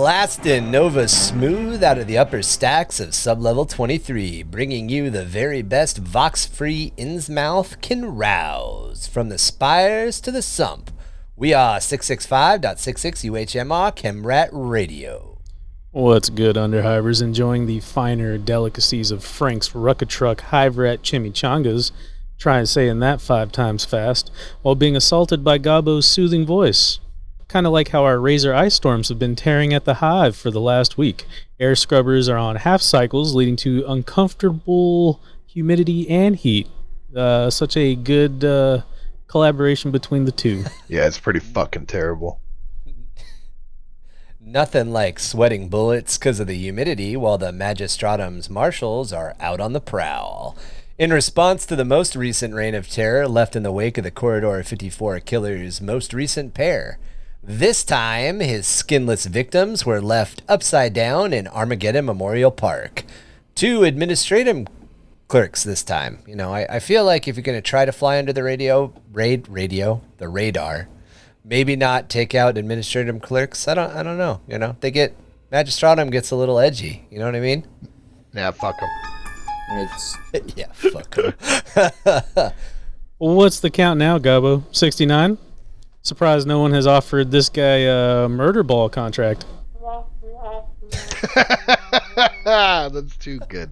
Blastin' Nova smooth out of the upper stacks of sublevel 23, bringing you the very best Vox-free Innsmouth can rouse. From the spires to the sump, we are 665.66 UHMR Chemrat Radio. What's good, Underhivers? Enjoying the finer delicacies of Frank's Ruckatruck Hive Rat Chimichangas. Try saying that 5 times fast, while being assaulted by Gobbo's soothing voice. Kind of like how our Razor Ice Storms have been tearing at the Hive for the last week. Air scrubbers are on half cycles, leading to uncomfortable humidity and heat. Such a good collaboration between the two. Yeah, it's pretty fucking terrible. Nothing like sweating bullets because of the humidity while the Magistratum's marshals are out on the prowl. In response to the most recent reign of terror left in the wake of the Corridor 54 killer's most recent pair. This time, his skinless victims were left upside down in Armageddon Memorial Park. 2 administrative clerks this time. You know, I feel like if you're going to try to fly under the the radar, maybe not take out administrative clerks. I don't know. You know, Magistratum gets a little edgy. You know what I mean? Yeah, fuck them. Yeah, fuck them. Well, what's the count now, Gobbo? 69? Surprised no one has offered this guy a murder ball contract. That's too good.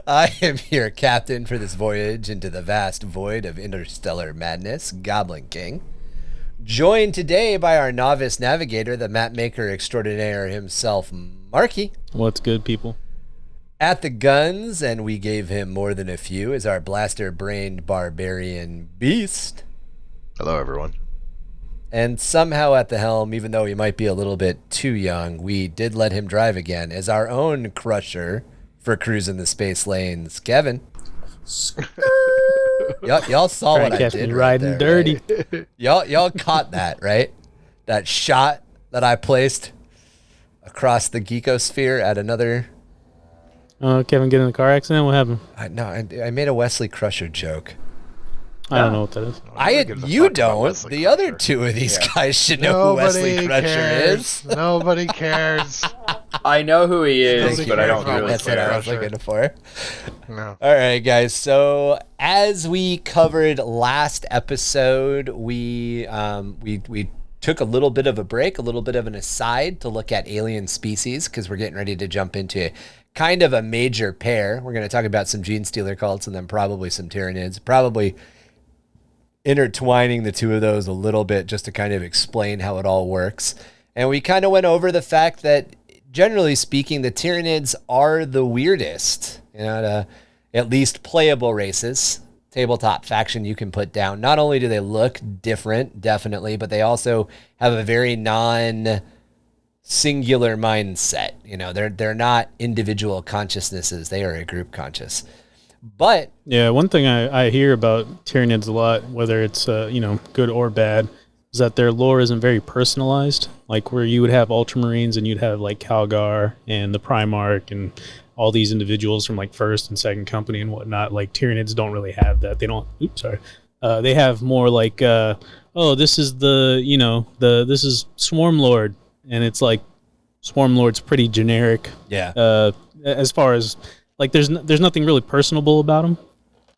I am your captain for this voyage into the vast void of interstellar madness, Goblin King. Joined today by our novice navigator, the map maker extraordinaire himself, Marky. What's good, people? At the guns, and we gave him more than a few, is our blaster-brained barbarian beast. Hello, everyone. And somehow at the helm, even though he might be a little bit too young, we did let him drive again as our own crusher for cruising the space lanes, Kevin. Y'all saw what I did riding dirty. Right? Y'all caught that, right? That shot that I placed across the geekosphere at another. Kevin get in a car accident? What happened? I made a Wesley Crusher joke. I don't know what that is. You don't. The other 2 of these guys should know who Wesley Crusher is. Nobody cares. I know who he is, but I don't really That's what I was looking for. No. All right, guys. So as we covered last episode, we took a little bit of a break, a little bit of an aside to look at alien species because we're getting ready to jump into kind of a major pair. We're going to talk about some Gene Stealer cults and then probably some Tyranids, probably intertwining the 2 of those a little bit just to kind of explain how it all works. And we kind of went over the fact that, generally speaking, the Tyranids are the weirdest, at least playable races, tabletop faction you can put down. Not only do they look different, definitely, but they also have a very non-singular mindset. You know, they're not individual consciousnesses. They are a group conscious. But yeah, one thing I hear about Tyranids a lot, whether it's good or bad, is that their lore isn't very personalized. Like where you would have Ultramarines and you'd have like Calgar and the Primarch and all these individuals from like First and Second Company and whatnot. Like Tyranids don't really have that. They don't. They have more like, this is this is Swarm Lord, and it's like Swarm Lord's pretty generic. Yeah. As far as like, there's nothing really personable about them.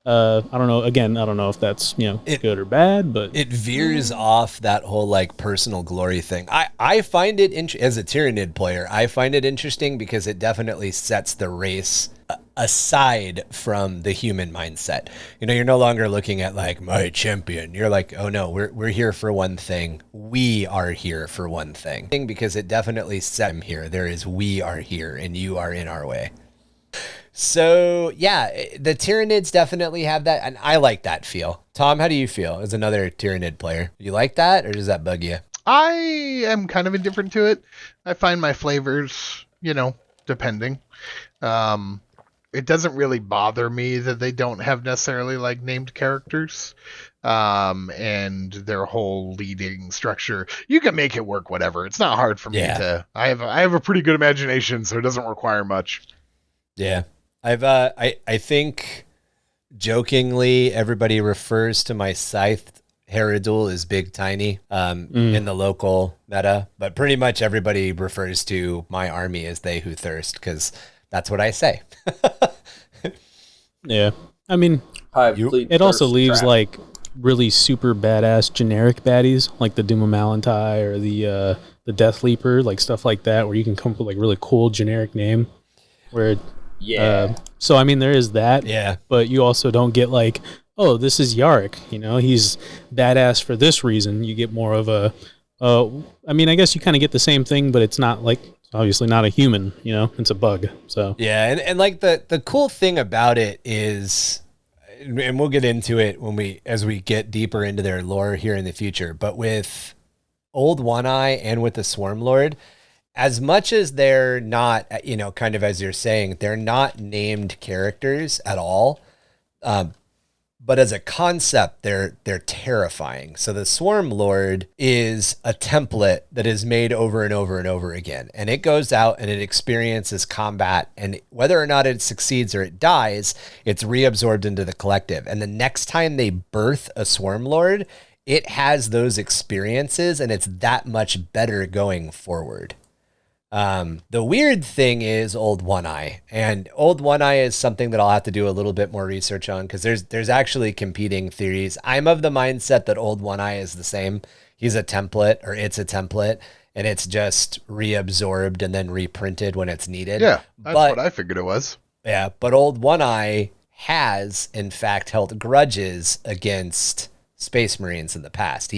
I don't know. Again, I don't know if that's good or bad, but it veers off that whole like personal glory thing. I find it as a Tyranid player. I find it interesting because it definitely sets the race aside from the human mindset. You know, you're no longer looking at like my champion. You're like, oh no, we're here for one thing. We are here for one thing, because it definitely set him here. There is we are here and you are in our way. So, yeah, the Tyranids definitely have that, and I like that feel. Tom, how do you feel as another Tyranid player? You like that, or does that bug you? I am kind of indifferent to it. I find my flavors, depending. It doesn't really bother me that they don't have necessarily, like, named characters. And their whole leading structure. You can make it work, whatever. It's not hard for me to... I have a pretty good imagination, so it doesn't require much. Yeah. I think jokingly everybody refers to my scythed Haradul is big tiny in the local meta, but pretty much everybody refers to my army as they who thirst because that's what I say. Yeah. I mean, Hive, it also leaves like really super badass generic baddies like the Doom of Malantai or the Death Leaper, like stuff like that, where you can come up with like really cool generic name. Where so I mean there is that. Yeah. But you also don't get like, oh, this is Yarrick, you know, he's badass for this reason. You get more of a I mean, I guess you kind of get the same thing, but it's not like obviously not a human, you know, it's a bug. So yeah, and like the cool thing about it is, and we'll get into it as we get deeper into their lore here in the future, but with Old One Eye and with the Swarm Lord, as much as they're not, you know, kind of as you're saying, they're not named characters at all. But as a concept, they're terrifying. So the Swarm Lord is a template that is made over and over and over again. And it goes out and it experiences combat. And whether or not it succeeds or it dies, it's reabsorbed into the collective. And the next time they birth a Swarm Lord, it has those experiences and it's that much better going forward. The weird thing is Old One Eye, and Old One Eye is something that I'll have to do a little bit more research on because there's actually competing theories. I'm of the mindset that Old One Eye is the same. He's a template, or it's a template, and it's just reabsorbed and then reprinted when it's needed. Yeah, that's what I figured it was. Yeah, but Old One Eye has, in fact, held grudges against Space Marines in the past.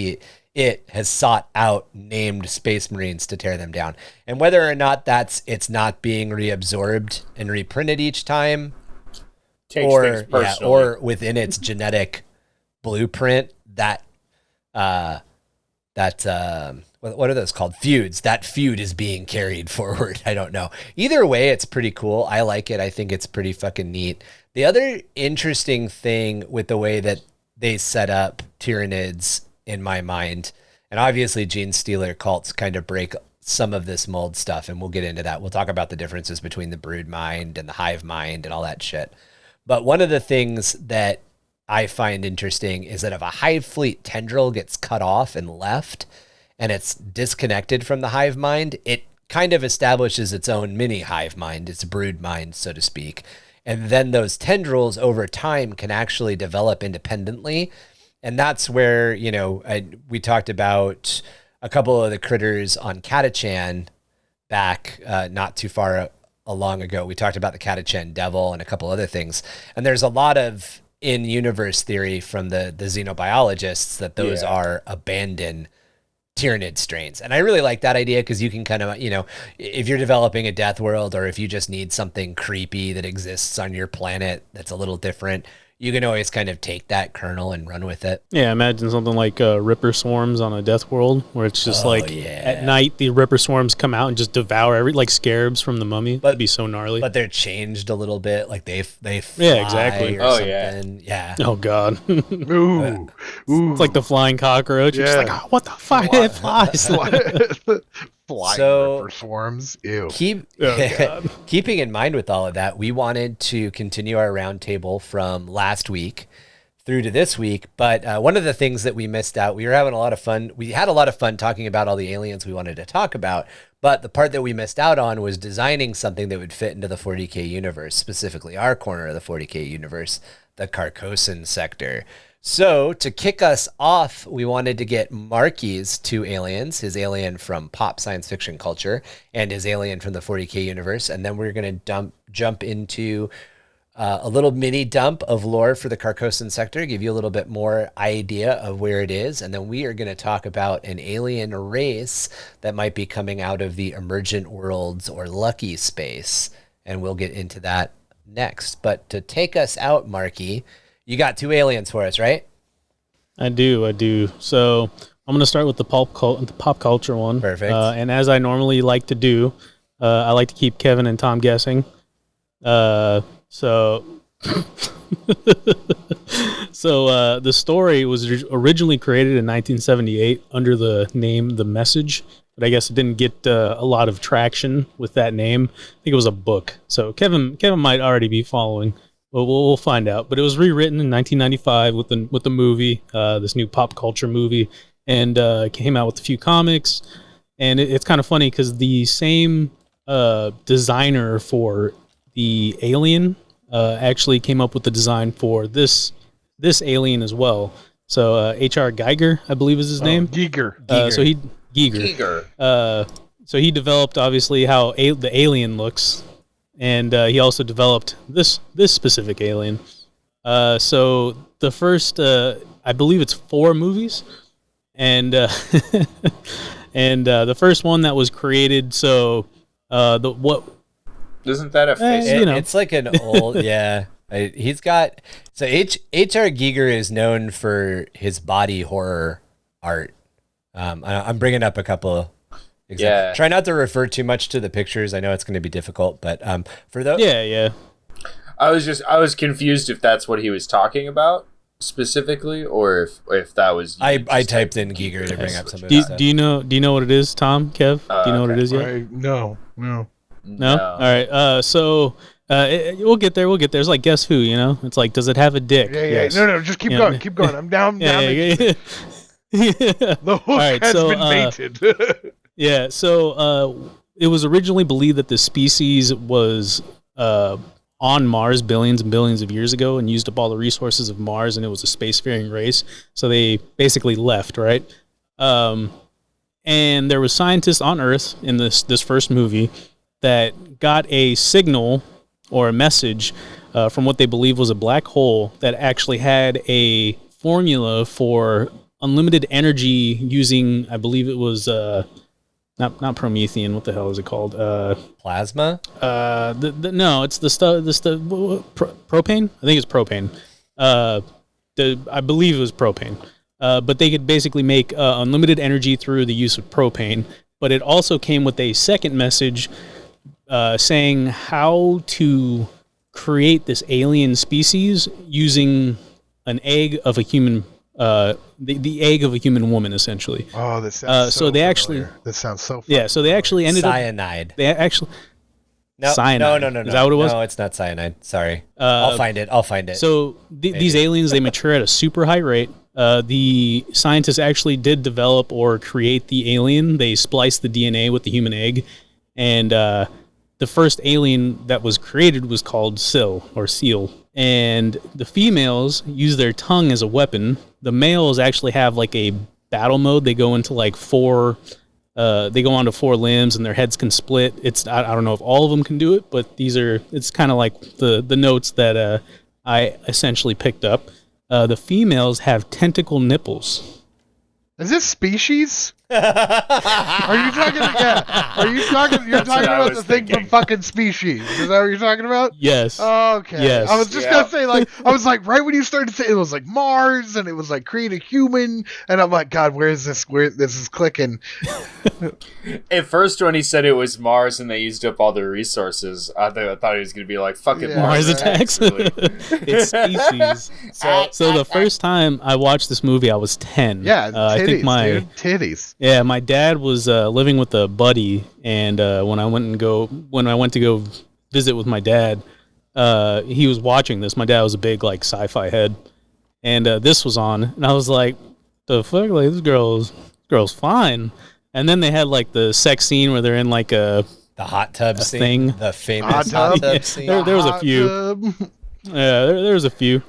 It has sought out named Space Marines to tear them down. And whether or not it's not being reabsorbed and reprinted each time, or within its genetic blueprint, what are those called? Feuds. That feud is being carried forward. I don't know. Either way, it's pretty cool. I like it. I think it's pretty fucking neat. The other interesting thing with the way that they set up Tyranids, in my mind, and obviously Gene Stealer cults kind of break some of this mold stuff, and we'll get into that. We'll talk about the differences between the brood mind and the hive mind and all that shit. But one of the things that I find interesting is that if a hive fleet tendril gets cut off and left and it's disconnected from the hive mind, it kind of establishes its own mini hive mind, its brood mind, so to speak. And then those tendrils over time can actually develop independently. And that's where, you know, we talked about a couple of the critters on Catachan back not too far long ago. We talked about the Catachan Devil and a couple other things. And there's a lot of in-universe theory from the xenobiologists that those are abandoned Tyranid strains. And I really like that idea because you can kind of, you know, if you're developing a death world or if you just need something creepy that exists on your planet that's a little different, you can always kind of take that kernel and run with it. Yeah, imagine something like Ripper Swarms on a Death World, where it's just at night the Ripper Swarms come out and just devour like scarabs from the Mummy. That'd be so gnarly. But they're changed a little bit, like they fly. Yeah, exactly. Or something. Yeah. Oh god. Ooh. It's like the flying cockroach. You're just like, oh, what the fuck? It flies. Flying Ripper Swarms. Ew. Keeping in mind with all of that, we wanted to continue our roundtable from last week through to this week. But one of the things that we missed out, we were having a lot of fun. We had a lot of fun talking about all the aliens we wanted to talk about. But the part that we missed out on was designing something that would fit into the 40k universe, specifically our corner of the 40k universe, the Carcosan Sector. So to kick us off, we wanted to get Marky's two aliens, his alien from pop science fiction culture and his alien from the 40k universe. And then we're going to jump into a little mini dump of lore for the Carcosan Sector, give you a little bit more idea of where it is. And then we are going to talk about an alien race that might be coming out of the Emergent Worlds or Lucky Space. And we'll get into that next. But to take us out, Marky, you got two aliens for us, right? I do. So I'm going to start with the pop culture one. Perfect. And as I normally like to do, I like to keep Kevin and Tom guessing. So the story was originally created in 1978 under the name The Message, but I guess it didn't get a lot of traction with that name. I think it was a book. So Kevin might already be following Well, we'll find out. But it was rewritten in 1995 with the movie, this new pop culture movie, and came out with a few comics. And it's kind of funny because the same designer for the Alien actually came up with the design for this Alien as well. So H.R. Geiger, I believe is his name. Giger. Giger. So he developed obviously how the alien looks, and he also developed this specific alien. So the first, I believe it's 4 movies, and and the first one that was created. So isn't that a face? It's like an old he's got H.R. Giger is known for his body horror art. I'm bringing up a couple. Yeah. Try not to refer too much to the pictures. I know it's going to be difficult, but for those. Yeah. I was confused if that's what he was talking about specifically, or if that was. I typed in Giger to bring up some of do you know what it is, Tom? Kev? Do you know what it is yet? No. No. All right. So we'll get there. It's like Guess Who? You know, it's like, does it have a dick? Yeah. Yes. No. Just keep going. Keep going. I'm down. Yeah. The hook has been baited. Yeah. So it was originally believed that the species was on Mars billions and billions of years ago and used up all the resources of Mars, and it was a spacefaring race. So they basically left, right? And there was scientists on Earth in this first movie that got a signal or a message from what they believe was a black hole that actually had a formula for unlimited energy using, I believe it was not Promethean. What the hell is it called? Plasma. No, it's the stuff. Propane. I think it's propane. I believe it was propane. But they could basically make unlimited energy through the use of propane. But it also came with a second message saying how to create this alien species using an egg of a human, the egg of a human woman, essentially. Oh, this sounds so they familiar. actually. This sounds so. Yeah, so they actually ended cyanide. They actually. No, cyanide. No. Is that what it was? No, it's not cyanide. Sorry. I'll find it. So these aliens, they mature at a super high rate. The scientists actually did develop or create the alien. They spliced the DNA with the human egg, and the first alien that was created was called Seal. And the females use their tongue as a weapon. The males actually have like a battle mode. They go into like 4. They go onto 4 limbs and their heads can split. I don't know if all of them can do it, but it's kind of like the notes that I essentially picked up. The females have tentacle nipples. Is this species? Are you talking? Yeah. Are you talking? You're talking about the thing from fucking Species. Is that what you're talking about? Yes. Okay. Yes. I was just gonna say, like, I was like, right when you started saying it was like Mars and it was like create a human, and I'm like, God, where is this? Where this is clicking? At first, when he said it was Mars and they used up all their resources, I thought he was gonna be like, fucking Mars attacks. It's Species. So the first time I watched this movie, I was 10. Yeah, titties, I think dude, titties. Yeah, my dad was living with a buddy, and when I went to go visit with my dad, he was watching this. My dad was a big like sci-fi head, and this was on, and I was like, "The fuck, like this girl's fine." And then they had like the sex scene where they're in like the hot tub scene, the famous hot tub scene. There was a few. Yeah, there was a few.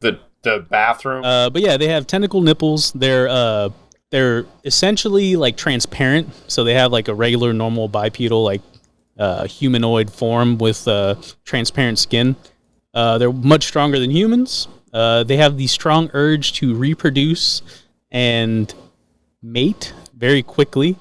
The bathroom. But yeah, they have tentacle nipples. They're essentially like transparent, so they have like a regular, normal bipedal, like humanoid form with transparent skin. They're much stronger than humans. They have the strong urge to reproduce and mate very quickly.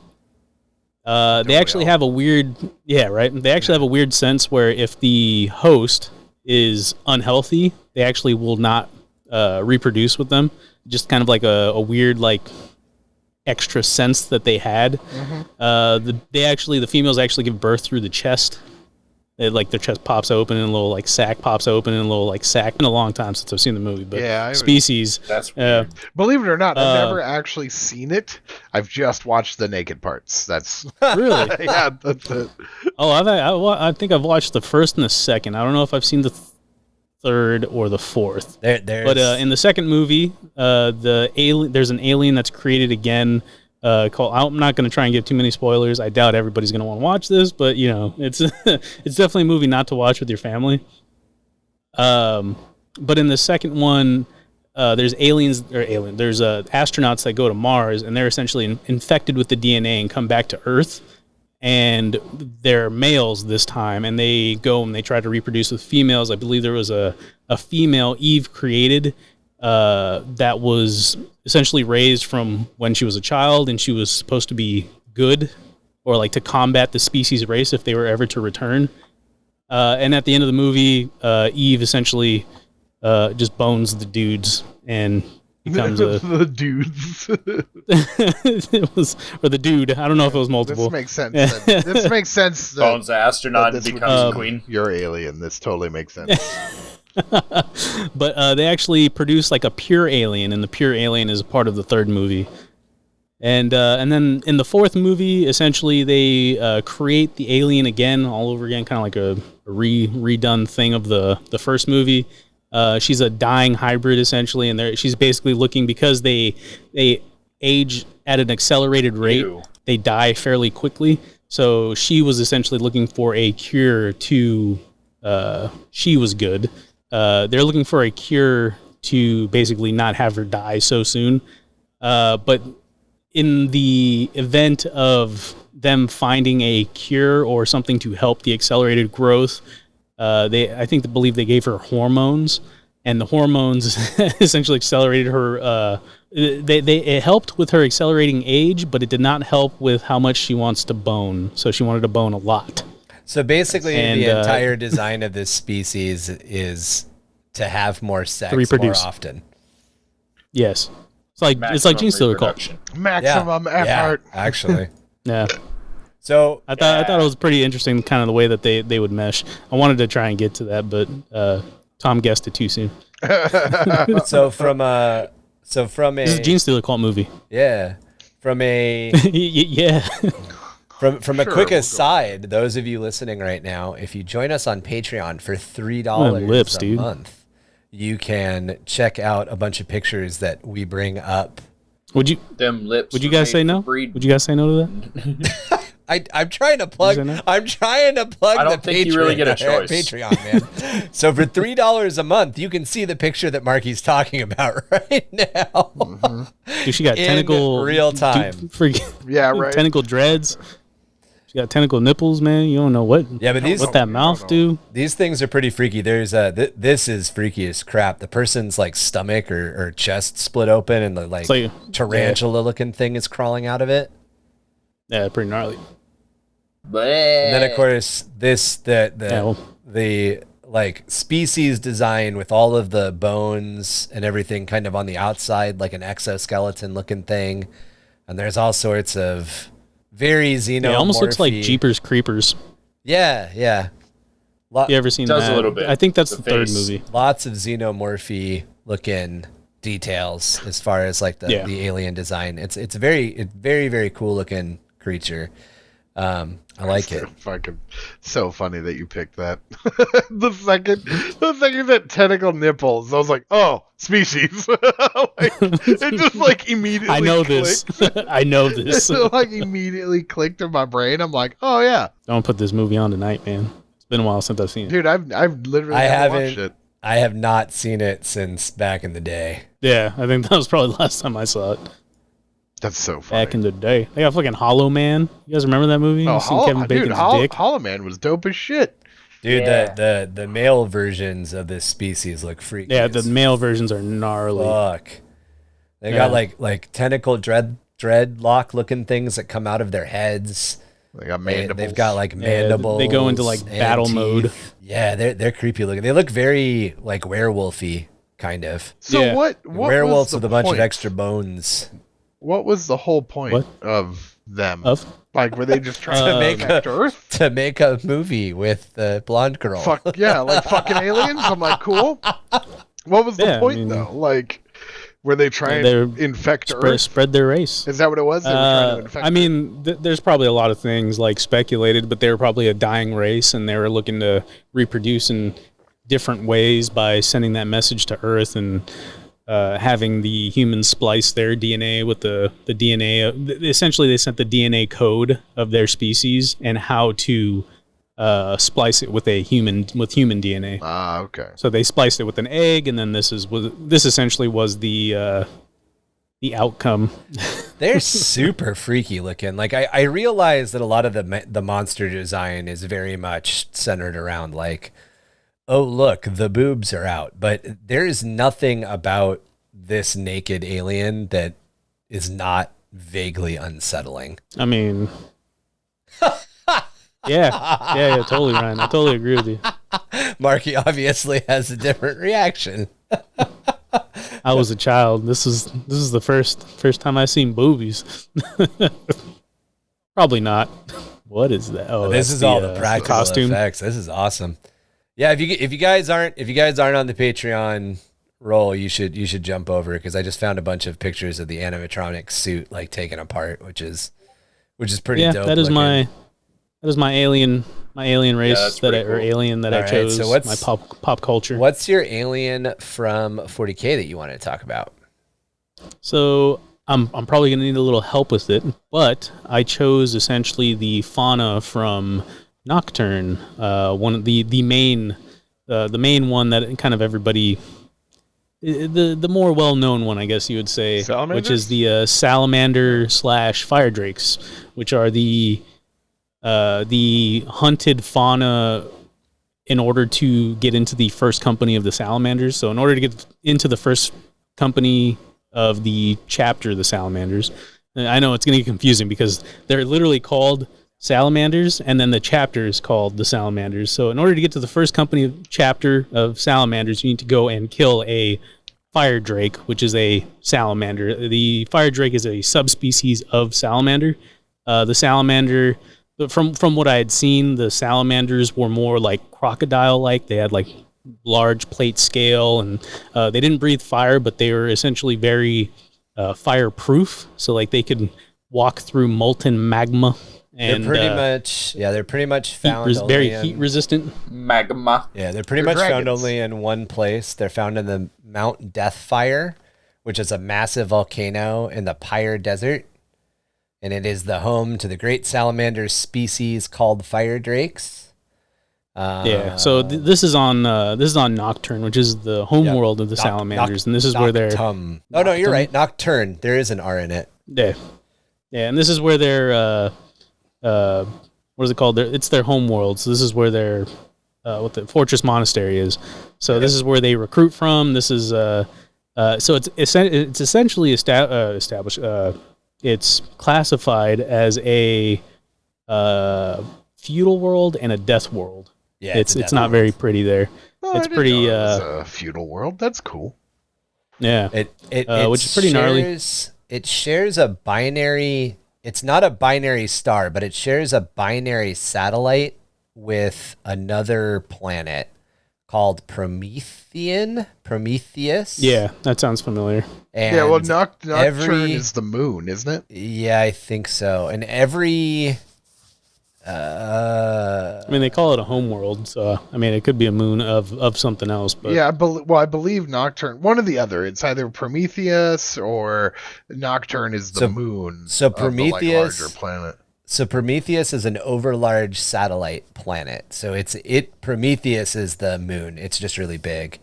They actually have a weird, They actually have a weird sense where if the host is unhealthy, they actually will not reproduce with them. Just kind of like a weird like extra sense that they had. The females actually give birth through the chest. Like their chest pops open and a little like sack pops open and a little like sack. Been a long time since I've seen the movie, but Species. That's weird. Believe it or not, I've never actually seen it. I've just watched the naked parts. That's really yeah. That's it. Oh, I think I've watched the first and the second. I don't know if I've seen the third or the fourth. There's... But in the second movie, there's an alien that's created again. Called. I'm not going to try and give too many spoilers. I doubt everybody's going to want to watch this, but it's it's definitely a movie not to watch with your family. But in the second one, there's There's astronauts that go to Mars, and they're essentially infected with the DNA and come back to Earth. And they're males this time, and they go and they try to reproduce with females. I believe there was a female Eve created that was essentially raised from when she was a child, and she was supposed to be good, or like to combat the species race if they were ever to return. And at the end of the movie, Eve essentially just bones the dudes and becomes the dudes. Or the dude. I don't know if it was multiple. This makes sense. This makes sense. Bones the astronaut and becomes queen. You're alien. This totally makes sense. But they actually produce like a pure alien, and the pure alien is a part of the third movie. And then in the fourth movie, essentially they create the alien again, all over again, kind of like a redone thing of the first movie. She's a dying hybrid essentially, and she's basically looking, because they age at an accelerated rate. Ew. They die fairly quickly. So she was essentially looking for a cure to. She was good. They're looking for a cure to basically not have her die so soon. But in the event of them finding a cure or something to help the accelerated growth, I believe they gave her hormones, and the hormones essentially accelerated her. It helped with her accelerating age, but it did not help with how much she wants to bone. So she wanted to bone a lot. So basically, the entire design of this species is to have more sex more often. Yes, it's like gene stealer cult. Maximum effort. Yeah, actually. Yeah. So I thought it was pretty interesting, kind of the way that they would mesh. I wanted to try and get to that, but Tom guessed it too soon. So from a this is a gene stealer cult movie. Yeah, from a yeah. From a quick aside, those of you listening right now, if you join us on Patreon for $3 a month, you can check out a bunch of pictures that we bring up. Would you guys say no? Would you guys say no to that? I'm trying to plug. I'm trying to plug. I don't think you really get a choice. Patreon, man. So for $3 a month, you can see the picture that Marky's talking about right now. Mm-hmm. Dude, she got tentacle real time. Yeah, right. Tentacle dreads. She got tentacle nipples, man. You don't know what. Yeah, but what that mouth do. These things are pretty freaky. There's this is freaky as crap. The person's like stomach or chest split open, and the like tarantula looking thing is crawling out of it. Yeah, pretty gnarly. And then of course the like species design with all of the bones and everything kind of on the outside, like an exoskeleton looking thing, and there's all sorts of very xenomorphy. It almost looks like Jeepers Creepers. Yeah. You ever seen that? Does a little bit. I think that's the third movie. Lots of xenomorphy looking details as far as like the alien design. It's a very, very cool looking creature. I like it. Fucking so funny that you picked that. the second that tentacle nipples, I was like, oh, species. It just like immediately. I know clicked. this. I know this. It like immediately clicked in my brain. I'm like, oh yeah. Don't put this movie on tonight, man. It's been a while since I've seen it. Dude, I've literally haven't watched it. I have not seen it since back in the day. Yeah, I think that was probably the last time I saw it. That's so funny. Back in the day. They got fucking Hollow Man. You guys remember that movie? Oh, Kevin Bacon's dick? Hollow Man was dope as shit. Dude, the male versions of this species look freaky. Yeah, the male versions are gnarly. Fuck. They got like tentacle dreadlock looking things that come out of their heads. They got mandibles. They've got like mandibles. They go into like battle mode. Yeah, they're creepy looking. They look very like werewolfy kind of. So what werewolves was with a bunch of extra bones. What was the whole point of them? Like, were they just trying to make Earth? To make a movie with the blonde girl. Fuck yeah, like fucking aliens. I'm like, cool. What was the point though? Like, were they trying to infect Earth? Spread their race. Is that what it was? They were trying to infect I mean, there's probably a lot of things like speculated, but they were probably a dying race, and they were looking to reproduce and different ways by sending that message to Earth and having the humans splice their DNA with the DNA. Essentially, they sent the DNA code of their species and how to splice it with human DNA. Ah, okay. So they spliced it with an egg, and then this essentially was the outcome. They're super freaky looking. Like I realize that a lot of the monster design is very much centered around like, oh look, the boobs are out, but there is nothing about this naked alien that is not vaguely unsettling. I mean, yeah, totally, Ryan. I totally agree with you. Marky obviously has a different reaction. I was a child. This is the first time I've seen boobies. Probably not. What is that? Oh, this is all the practical costume effects. This is awesome. Yeah, if you guys aren't on the Patreon roll, you should jump over because I just found a bunch of pictures of the animatronic suit like taken apart, which is pretty dope. That is my alien race alien that I chose. So what's my pop culture? What's your alien from 40k that you want to talk about? So I'm probably gonna need a little help with it, but I chose essentially the fauna from Nocturne, one of the main one that kind of everybody, the more well known one, I guess you would say, which is the salamander / fire drakes, which are the hunted fauna in order to get into the first company of the salamanders. So in order to get into the first company of the chapter of the salamanders, and I know it's going to get confusing because they're literally called salamanders and then the chapter is called the salamanders. So in order to get to the first company chapter of salamanders, you need to go and kill a fire drake, which is a salamander. The fire drake is a subspecies of salamander. The salamander, from what I had seen, the salamanders were more like crocodile-like. They had like large plate scale, and they didn't breathe fire, but they were essentially very fireproof. So like they could walk through molten magma. And they're pretty much found very heat resistant. Magma. Yeah, they're pretty much found only in one place. They're found in the Mount Deathfire, which is a massive volcano in the Pyre Desert. And it is the home to the great salamander species called fire drakes. So this is on Nocturne, which is the home world of the salamanders, and this is where they're. Oh no, you're right. Nocturne. There is an R in it. Yeah, and this is where they're. What is it called? It's their home world. So this is where their what the Fortress Monastery is. So this is where they recruit from. This is so it's essentially established. It's classified as a feudal world and a death world. Yeah, it's not very pretty there. Oh, it's pretty a feudal world. That's cool. Yeah, which is pretty gnarly. It shares a binary. It's not a binary star, but it shares a binary satellite with another planet called Prometheus. Yeah, that sounds familiar. And yeah, well, Nocturne is the moon, isn't it? Yeah, I think so. And every... I mean, they call it a home world, so I mean, it could be a moon of something else. But yeah, I believe Nocturne, one or the other. It's either Prometheus or Nocturne is the moon. So Prometheus, larger planet. So Prometheus is an overlarge satellite planet. So Prometheus is the moon. It's just really big.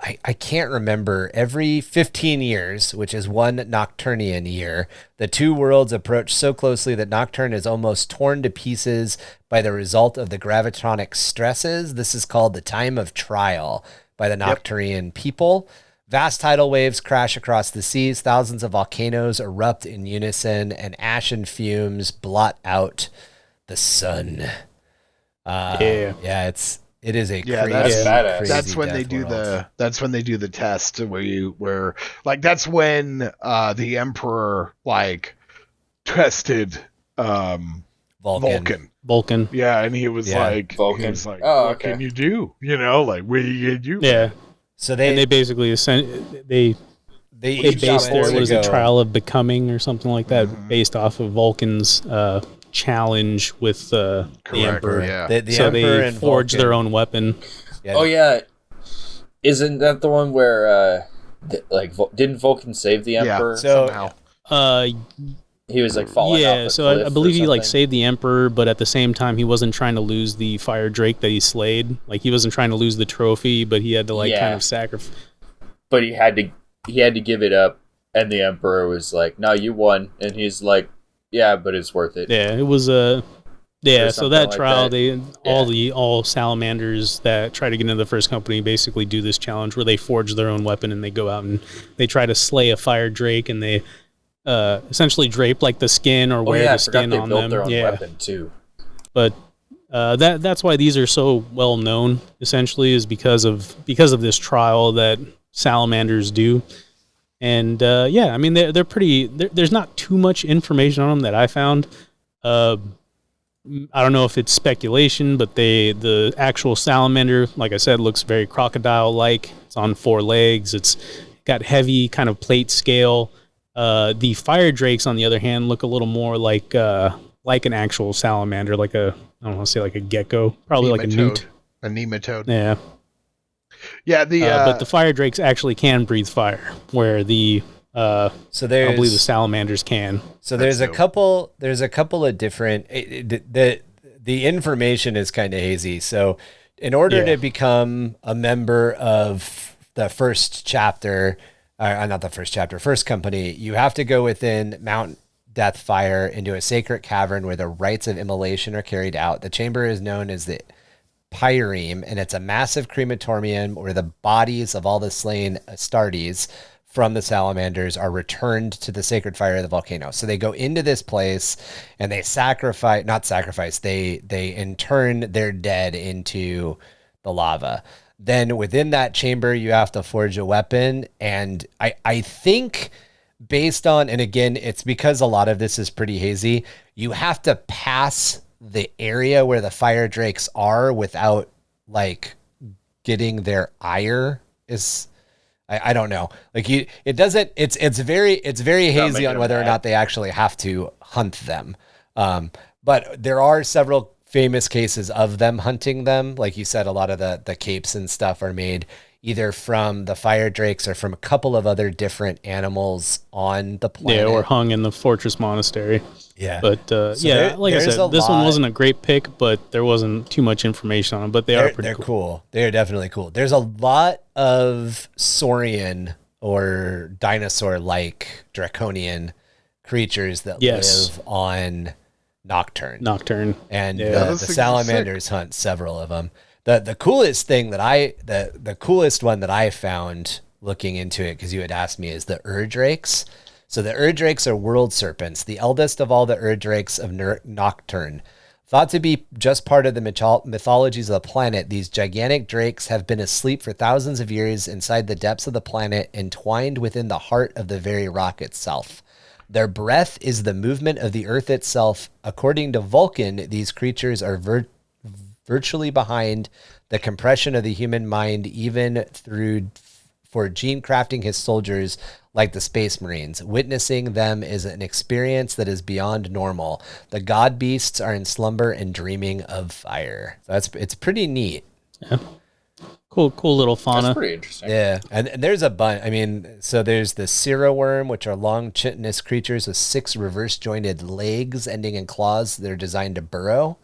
I can't remember, every 15 years, which is one Nocturnian year, the two worlds approach so closely that Nocturne is almost torn to pieces by the result of the gravitonic stresses. This is called the time of trial by the Nocturian people. Vast tidal waves crash across the seas, thousands of volcanoes erupt in unison, and ashen fumes blot out the sun. It is a crazy, badass. That's when they do that's when they do the test that's when the Emperor tested Vulcan. Yeah, and he was Vulcan. He was like, what can you do? What do you do? Yeah. So they basically they based their trial of becoming or something like that based off of Vulcan's challenge with the Emperor. Yeah. The So Emperor they and forge Vulcan. their own weapon. Yeah, Oh yeah, isn't that the one where didn't Vulcan save the Emperor? So- somehow. He was like falling off Yeah, a so I cliff believe or he like something? saved the Emperor, but at the same time he wasn't trying to lose the fire drake that he slayed. Like he wasn't trying to lose the trophy, but he had to like Yeah. kind of sacrifice. But he had to give it up, and the Emperor was like, "No, you won," and he's like, "Yeah, but it's worth it." Yeah, it was a yeah. Or So something that like trial, that. all salamanders that try to get into the first company basically do this challenge where they forge their own weapon and they go out and they try to slay a fire drake and they essentially drape like the skin or Oh wear yeah, I the forgot skin they on built them. their own Yeah, weapon too. but that's why these are so well known. Essentially, is because of this trial that salamanders do. And yeah, I mean they're pretty. There's not too much information on them that I found. I don't know if it's speculation, but the actual salamander, like I said, looks very crocodile-like. It's on 4 legs. It's got heavy kind of plate scale. The fire drakes, on the other hand, look a little more like an actual salamander, like I don't want to say like a gecko, probably like a newt. A nematode. Yeah. Yeah, But the fire drakes actually can breathe fire, where the so I there's believe the salamanders can. So there's That's a dope. couple of different the information is kind of hazy. So in order Yeah. to become a member of the first chapter, not the first chapter, first company, you have to go within Mount Deathfire into a sacred cavern where the rites of immolation are carried out. The chamber is known as the Pyreem, and it's a massive crematorium where the bodies of all the slain Astartes from the salamanders are returned to the sacred fire of the volcano. So they go into this place and they they intern their dead into the lava. Then within that chamber, you have to forge a weapon. And I think based on, and again, it's because a lot of this is pretty hazy, you have to pass the area where the fire drakes are without like getting their ire is I don't know. Like it's very hazy making on them whether or mad. not they actually have to hunt them. But there are several famous cases of them hunting them. Like you said, a lot of the capes and stuff are made either from the fire drakes or from a couple of other different animals on the planet. Yeah, or hung in the fortress monastery. Yeah. But yeah, like I there's said, a this one lot- wasn't a great pick, but there wasn't too much information on them. But they're pretty they're cool. cool. They're definitely cool. There's a lot of saurian or dinosaur-like draconian creatures that Yes. live on Nocturne. Nocturne. And Yeah. the Those things are salamanders hunt several of them. The coolest thing the coolest one that I found looking into it, because you had asked me, is the Urdrakes. So the Urdrakes are world serpents, the eldest of all the Urdrakes of Nocturne. Thought to be just part of the mythologies of the planet, these gigantic drakes have been asleep for thousands of years inside the depths of the planet, entwined within the heart of the very rock itself. Their breath is the movement of the earth itself. According to Vulcan, these creatures are virtually behind the compression of the human mind, even through for gene crafting his soldiers like the Space Marines. Witnessing them is an experience that is beyond normal. The god beasts are in slumber and dreaming of fire. So it's pretty neat. Cool little fauna. That's pretty interesting. Yeah, and there's a bunch. I mean, so there's the Cirro worm, which are long chitinous creatures with 6 reverse jointed legs ending in claws. They're designed to burrow.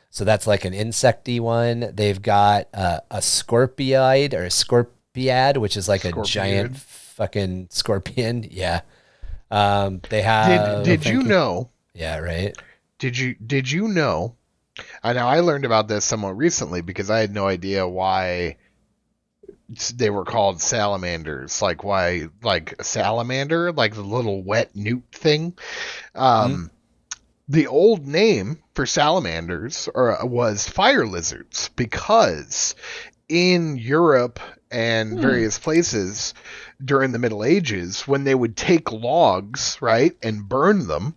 So that's like an insecty one. They've got a scorpioid or a scorpiad, which is like a giant fucking scorpion. Yeah. They have. Did you know? Yeah. Right. Did you know? I know I learned about this somewhat recently because I had no idea why they were called salamanders. Like why, like a salamander, like the little wet newt thing. The old name for salamanders was fire lizards because in Europe and various places during the Middle Ages, when they would take logs, right, and burn them,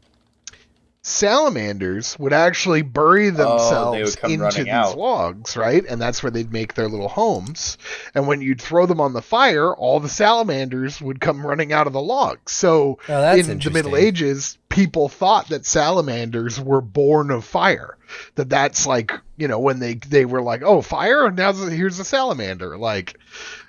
salamanders would actually bury themselves would come into running these out. logs, right? And that's where they'd make their little homes. And when you'd throw them on the fire, all the salamanders would come running out of the logs. So that's in the Middle interesting. Ages, people thought that salamanders were born of fire. That's like, when they were like, oh, fire, and here's a salamander. Like,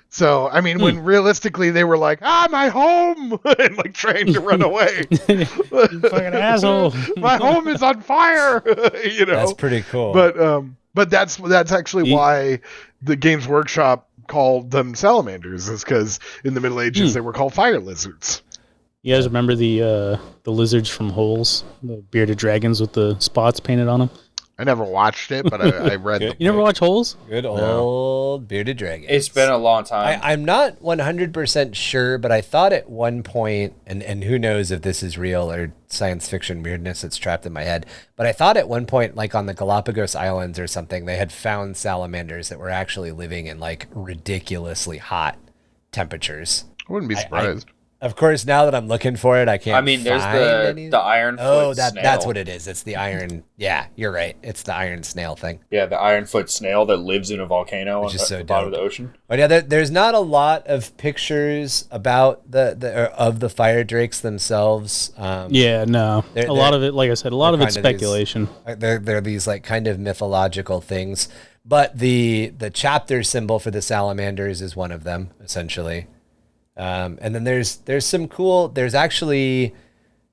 so, I mean, when realistically they were like, my home, and like trying to run away. You fucking asshole. My home is on fire. That's pretty cool. But that's actually why the Games Workshop called them salamanders, is because in the Middle Ages they were called fire lizards. You guys remember the lizards from Holes, the bearded dragons with the spots painted on them? I never watched it, but I read the You never watch Holes? Good old bearded dragon. It's been a long time. I'm not 100% sure, but I thought at one point, and who knows if this is real or science fiction weirdness that's trapped in my head, but I thought at one point, like on the Galapagos Islands or something, they had found salamanders that were actually living in like ridiculously hot temperatures. I wouldn't be surprised. Of course, now that I'm looking for it, I can't. I mean, there's find the ironfoot Oh, snail. that's what it is. It's the iron. Yeah, you're right. It's the iron snail thing. Yeah, the ironfoot snail that lives in a volcano Which is at so the bottom of dope. the ocean. But yeah, there's not a lot of pictures about of the fire drakes themselves. Yeah, no. A lot of it, like I said, a lot of it's kind of these- speculation. They're these like kind of mythological things. But the chapter symbol for the salamanders is one of them, essentially. And then there's some cool. There's actually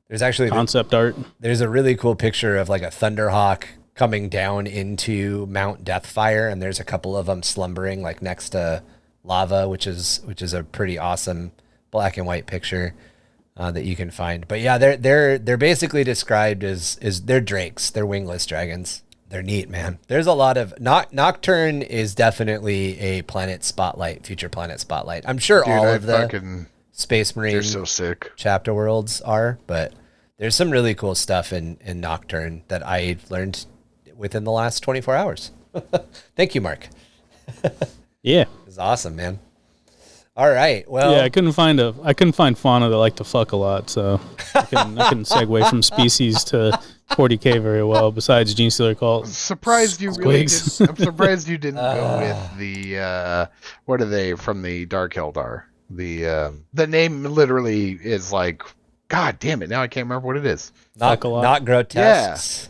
Concept art. There's a really cool picture of like a thunderhawk coming down into Mount Deathfire, and there's a couple of them slumbering like next to lava, which is a pretty awesome black and white picture that you can find. But yeah, they're basically described as they're drakes. They're wingless dragons. They're neat, man. There's a lot of Nocturne is definitely a planet spotlight, future planet spotlight. I'm sure all of the Space Marine they're so sick chapter worlds are, but there's some really cool stuff in Nocturne that I learned within the last 24 hours. Thank you, Mark. Yeah. It's awesome, man. All right. Well, Yeah, I couldn't find fauna that like to fuck a lot, so I couldn't segue from species to 40k very well. Besides Gene Stealer Cult, surprised you really Squigs. did, I'm surprised you didn't go with the what are they from the Dark Eldar? The name literally is like, god damn it, now I can't remember what it is. not grotesques.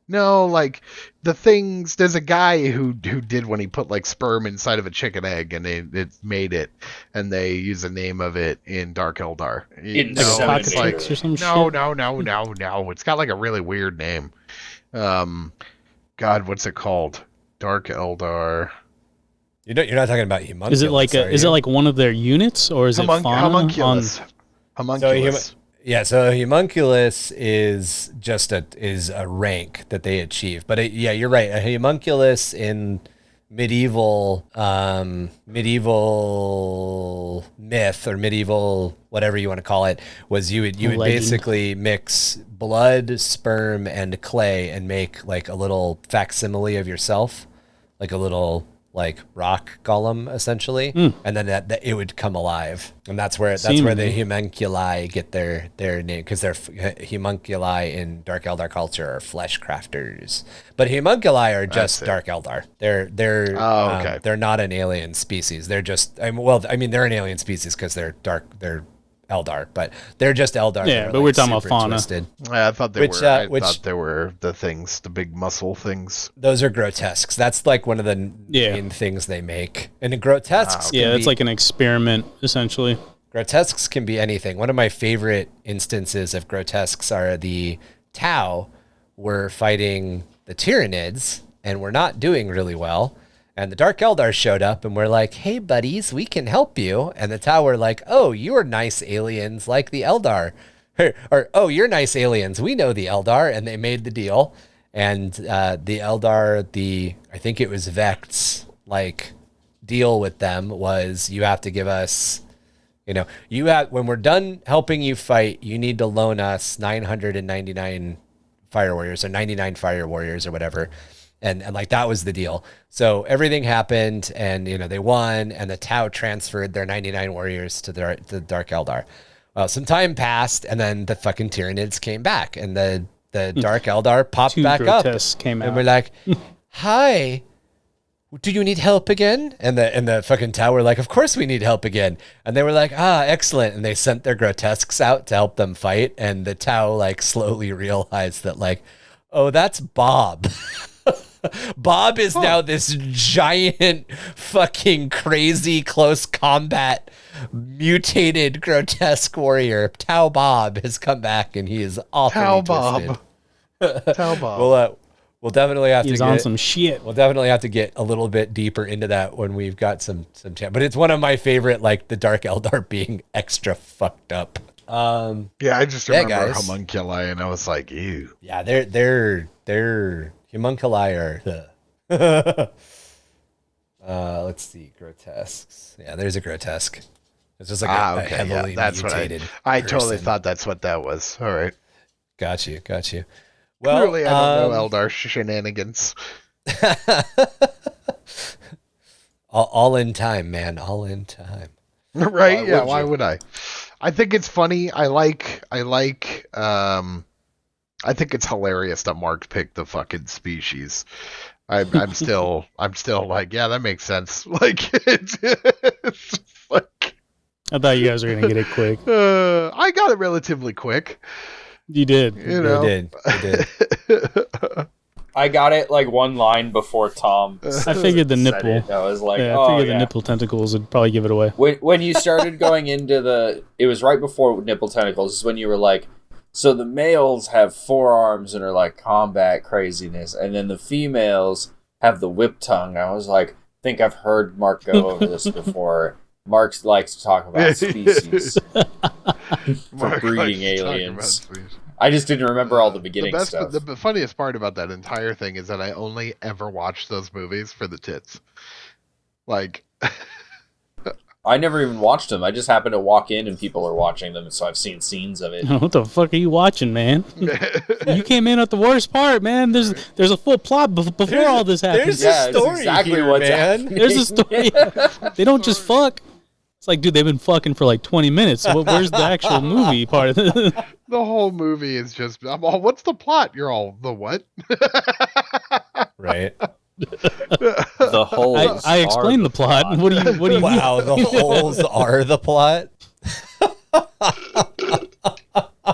No, like the things. There's a guy who did when he put like sperm inside of a chicken egg and it made it, and they use the name of it in Dark Eldar. It's like or some no. It's got like a really weird name. God, what's it called? Dark Eldar. You're not talking about homunculus. Is it like one one of their units, or is it fauna? Homunculus. Homunculus. So homunculus is just a rank that they achieve. But you're right. A homunculus in medieval myth or medieval whatever you want to call it was you would basically mix blood, sperm, and clay and make like a little facsimile of yourself, like a little like rock golem essentially, and then that it would come alive, and that's where the homunculi get their name, because they're homunculi in Dark Eldar culture are flesh crafters, but homunculi are just Dark Eldar. They're okay. They're not an alien species. They're just they're an alien species because they're Eldar, but they're just Eldar. Yeah, but we're talking about fauna. Twisted. I thought they were. I thought they were the things, the big muscle things. Those are grotesques. That's like one of the main things they make. And the grotesques. It's like an experiment essentially. Grotesques can be anything. One of my favorite instances of grotesques are the Tau were fighting the Tyranids and were not doing really well. And the Dark Eldar showed up and were like, hey, buddies, we can help you. And the Tau were like, oh, you're nice aliens like the Eldar. Or oh, you're nice aliens. We know the Eldar. And they made the deal. And the Eldar, I think it was Vect's, like, deal with them was you have to give us, when we're done helping you fight, you need to loan us 999 fire warriors or 99 fire warriors or whatever. And like that was the deal. So everything happened, and they won, and the Tau transferred their 99 warriors to the Dark Eldar. Well, some time passed, and then the fucking Tyranids came back, and the the Dark Eldar popped Two back up. grotesques came And out. we're like, hi, do you need help again? And the fucking Tau were like, of course we need help again. And they were like, excellent. And they sent their grotesques out to help them fight. And the Tau like slowly realized that like, oh, that's Bob. Bob is now this giant fucking crazy close combat mutated grotesque warrior. Tau Bob has come back and he is awfully twisted. Tau Bob. We'll definitely have He's to on get some shit. we'll definitely have to get a little bit deeper into that when we've got some chance. But it's one of my favorite, like the Dark Eldar being extra fucked up. Yeah, I just remember guys. homunculi, and I was like, ew. Yeah, they're homunculi are let's see, grotesques. Yeah, there's a grotesque. It's just like a heavily mutated I totally person. thought that's what that was. All right. Got you. Well, Clearly, I don't know Eldar shenanigans. all in time, man. All in time. Right? Why would Why you? would I? I think it's funny. I think it's hilarious that Mark picked the fucking species. I'm still like, yeah, that makes sense. Like, it's like, I thought you guys were gonna get it quick. I got it relatively quick. You did. You know, You did. I got it like one line before Tom. I figured the said nipple. it. I was like, Yeah, I oh, figured yeah. the nipple tentacles would probably give it away. When you started going into it was right before nipple tentacles, is when you were like, so the males have forearms and are like combat craziness, and then the females have the whip tongue. I was like, I think I've heard Mark go over this before. Mark likes to talk about species for Mark breeding likes to talk aliens. about species. I just didn't remember all the beginning stuff. The funniest part about that entire thing is that I only ever watched those movies for the tits. Like, I never even watched them. I just happened to walk in and people are watching them, so I've seen scenes of it. What the fuck are you watching, man? You came in at the worst part, man. There's a full plot before all this happens. There's Yeah, a it's story exactly here, what's man. happening. There's a story. They don't just fuck. It's like, dude, they've been fucking for like 20 minutes. So where's the actual movie part of it? the whole movie is just, I'm all, what's the plot? You're all, the what? Right. The holes. I explained the plot. What do you mean? Wow, the holes are the plot.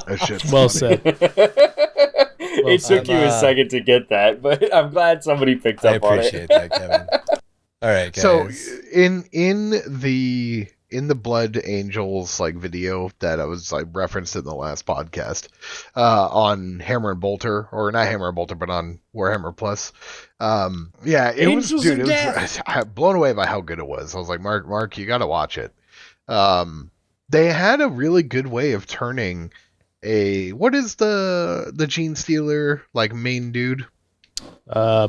That shit's Well funny. said. It took you a second to get that, but I'm glad somebody picked I up on it. appreciate that, Kevin. All right, guys. So in the Blood Angels like video that I was like referenced in the last podcast, on Hammer and Bolter, or not Hammer and Bolter, but on Warhammer Plus, yeah, it Angels was, dude, of it was I'm blown away by how good it was. I was like, Mark, you got to watch it. They had a really good way of turning what is the Gene Stealer like main dude?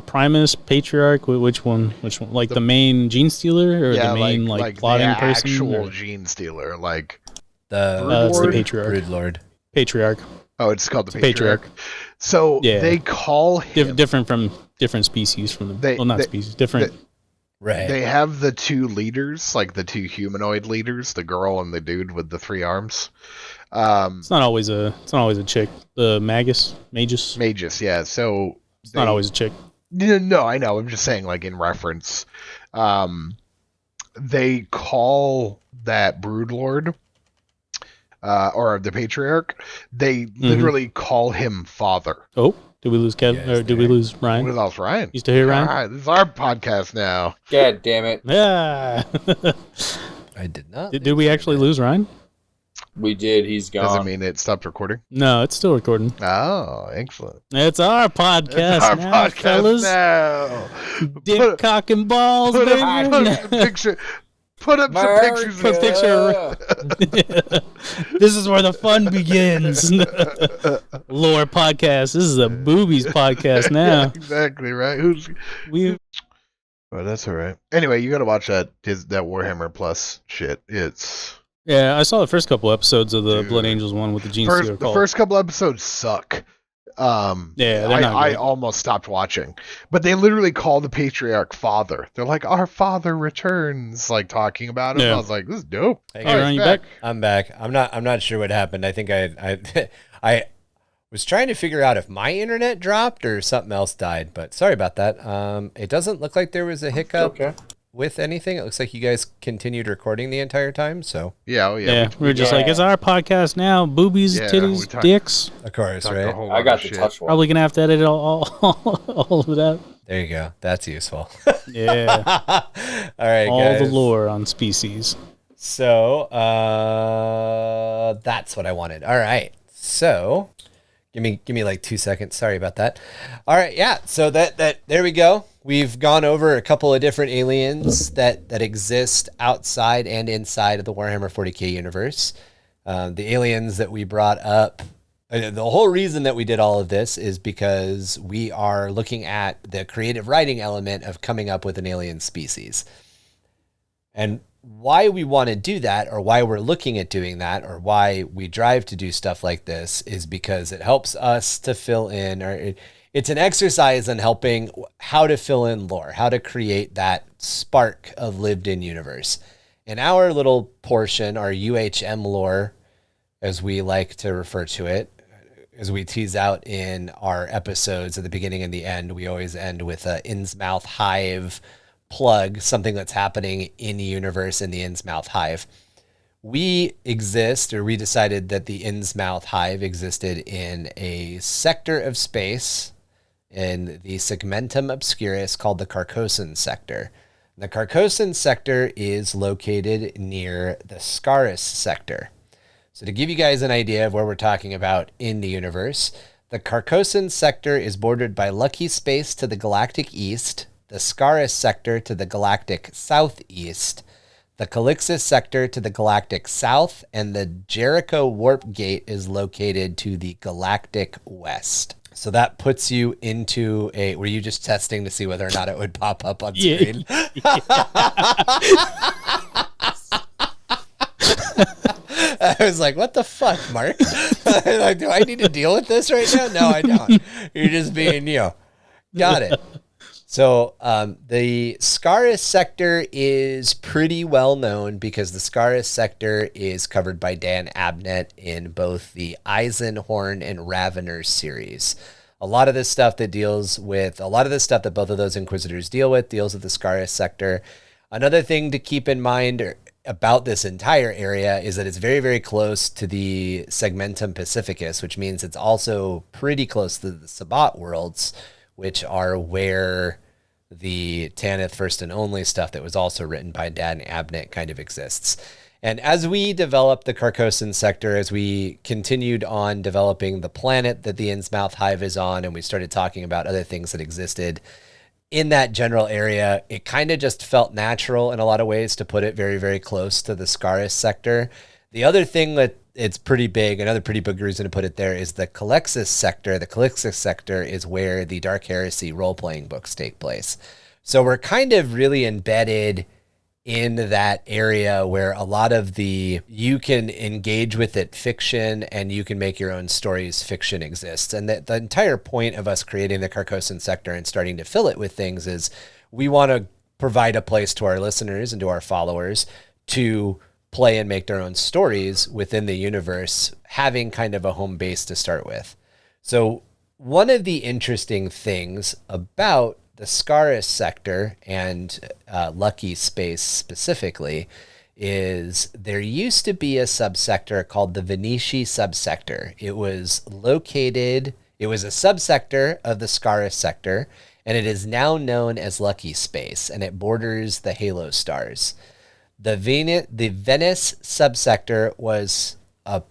Primus, Patriarch, which one? Like the main Gene Stealer or the main like plotting the person? actual or- Gene Stealer, like it's the Lord? Patriarch. Brood Lord. Patriarch. oh, it's called the It's Patriarch. Patriarch. So Yeah. they call him. Different from different species from the species. Different. Right. They have the two leaders, like the two humanoid leaders, the girl and the dude with the 3 arms. It's not always a chick. The Magus. Magus, yeah. So It's not always a chick. No, I know. I'm just saying, like in reference, they call that Broodlord, or the Patriarch. They literally call him Father. Oh, did we lose Kevin? Yes, Or did we lose Ryan? What else, Ryan? You still here, Ryan? All right, this is our podcast now. God damn it. Yeah. I did not. Did we actually lose Ryan? We did. He's gone. Does it mean it stopped recording? No, it's still recording. Oh, excellent. It's our podcast It's our now, podcast fellas. now. Dick, cock, and balls, Put baby. up some picture. Put up some pictures. Put a picture. This is where the fun begins. Lore podcast. This is a boobies podcast now. Yeah, exactly right. We Oh, that's all right. Anyway, you got to watch that Warhammer Plus shit. It's I saw the first couple episodes of the Dude. Blood Angels one with the Gene Stealer the call. first couple episodes suck. they're not I good. almost stopped watching, but they literally call the Patriarch Father. They're like, "Our Father returns," like talking about him. Yeah. I was like, "This is dope." Hey, All right, guys, you back? I'm back. I'm not sure what happened. I think I Was trying to figure out if my internet dropped or something else died, but sorry about that. It doesn't look like there was a hiccup with anything. It looks like you guys continued recording the entire time, so. Yeah, we were just like, it's our podcast now. Boobies, titties, dicks. Of course, right? I got the touch one. Probably going to have to edit all of it out. There you go. That's useful. Yeah. All right, all guys. the lore on species. So, that's what I wanted. All right. So, give me like 2 seconds. Sorry about that. All right, yeah. So that there we go. We've gone over a couple of different aliens that exist outside and inside of the Warhammer 40k universe. The aliens that we brought up, the whole reason that we did all of this is because we are looking at the creative writing element of coming up with an alien species. And why we want to do that, or why we're looking at doing that, or why we drive to do stuff like this, is because it helps us to fill in, or it's an exercise in helping how to fill in lore, how to create that spark of lived in universe. In our little portion, our UHM lore, as we like to refer to it, as we tease out in our episodes at the beginning and the end, we always end with a Innsmouth Hive plug, something that's happening in the universe in the Innsmouth Hive. We decided that the Innsmouth Hive existed in a sector of space in the segmentum obscurus called the Carcosan Sector. The Carcosan Sector is located near the Scarus Sector. So to give you guys an idea of where we're talking about in the universe, the Carcosan Sector is bordered by Lucky Space to the galactic east, the Scarus Sector to the galactic southeast, the Calixis Sector to the galactic south, and the Jericho Warp Gate is located to the galactic west. So that puts you into a... Were you just testing to see whether or not it would pop up on screen? I was like, what the fuck, Mark? Like, do I need to deal with this right now? No, I don't. You're just being, got it. So the Scarus Sector is pretty well known because the Scarus Sector is covered by Dan Abnett in both the Eisenhorn and Ravener series. A lot of the stuff that both of those Inquisitors deals with the Scarus Sector. Another thing to keep in mind about this entire area is that it's very, very close to the Segmentum Pacificus, which means it's also pretty close to the Sabbat worlds, which are where the Tanith First and Only stuff that was also written by Dan Abnett kind of exists. And as we developed the Carcosan Sector, as we continued on developing the planet that the Innsmouth Hive is on, and we started talking about other things that existed in that general area, it kind of just felt natural in a lot of ways to put it very, very close to the Scarus Sector. The other thing that it's pretty big, another pretty big reason to put it there, is the Calixis Sector. The Calixis Sector is where the Dark Heresy role-playing books take place. So we're kind of really embedded in that area where a lot of you can engage with it fiction and you can make your own stories fiction exists. And the entire point of us creating the Carcosan Sector and starting to fill it with things is we want to provide a place to our listeners and to our followers to play and make their own stories within the universe, having kind of a home base to start with. So one of the interesting things about the Scarus Sector and Lucky Space specifically is there used to be a subsector called the Venetian subsector. It was a subsector of the Scarus Sector, and it is now known as Lucky Space, and it borders the Halo stars. The Venice subsector was a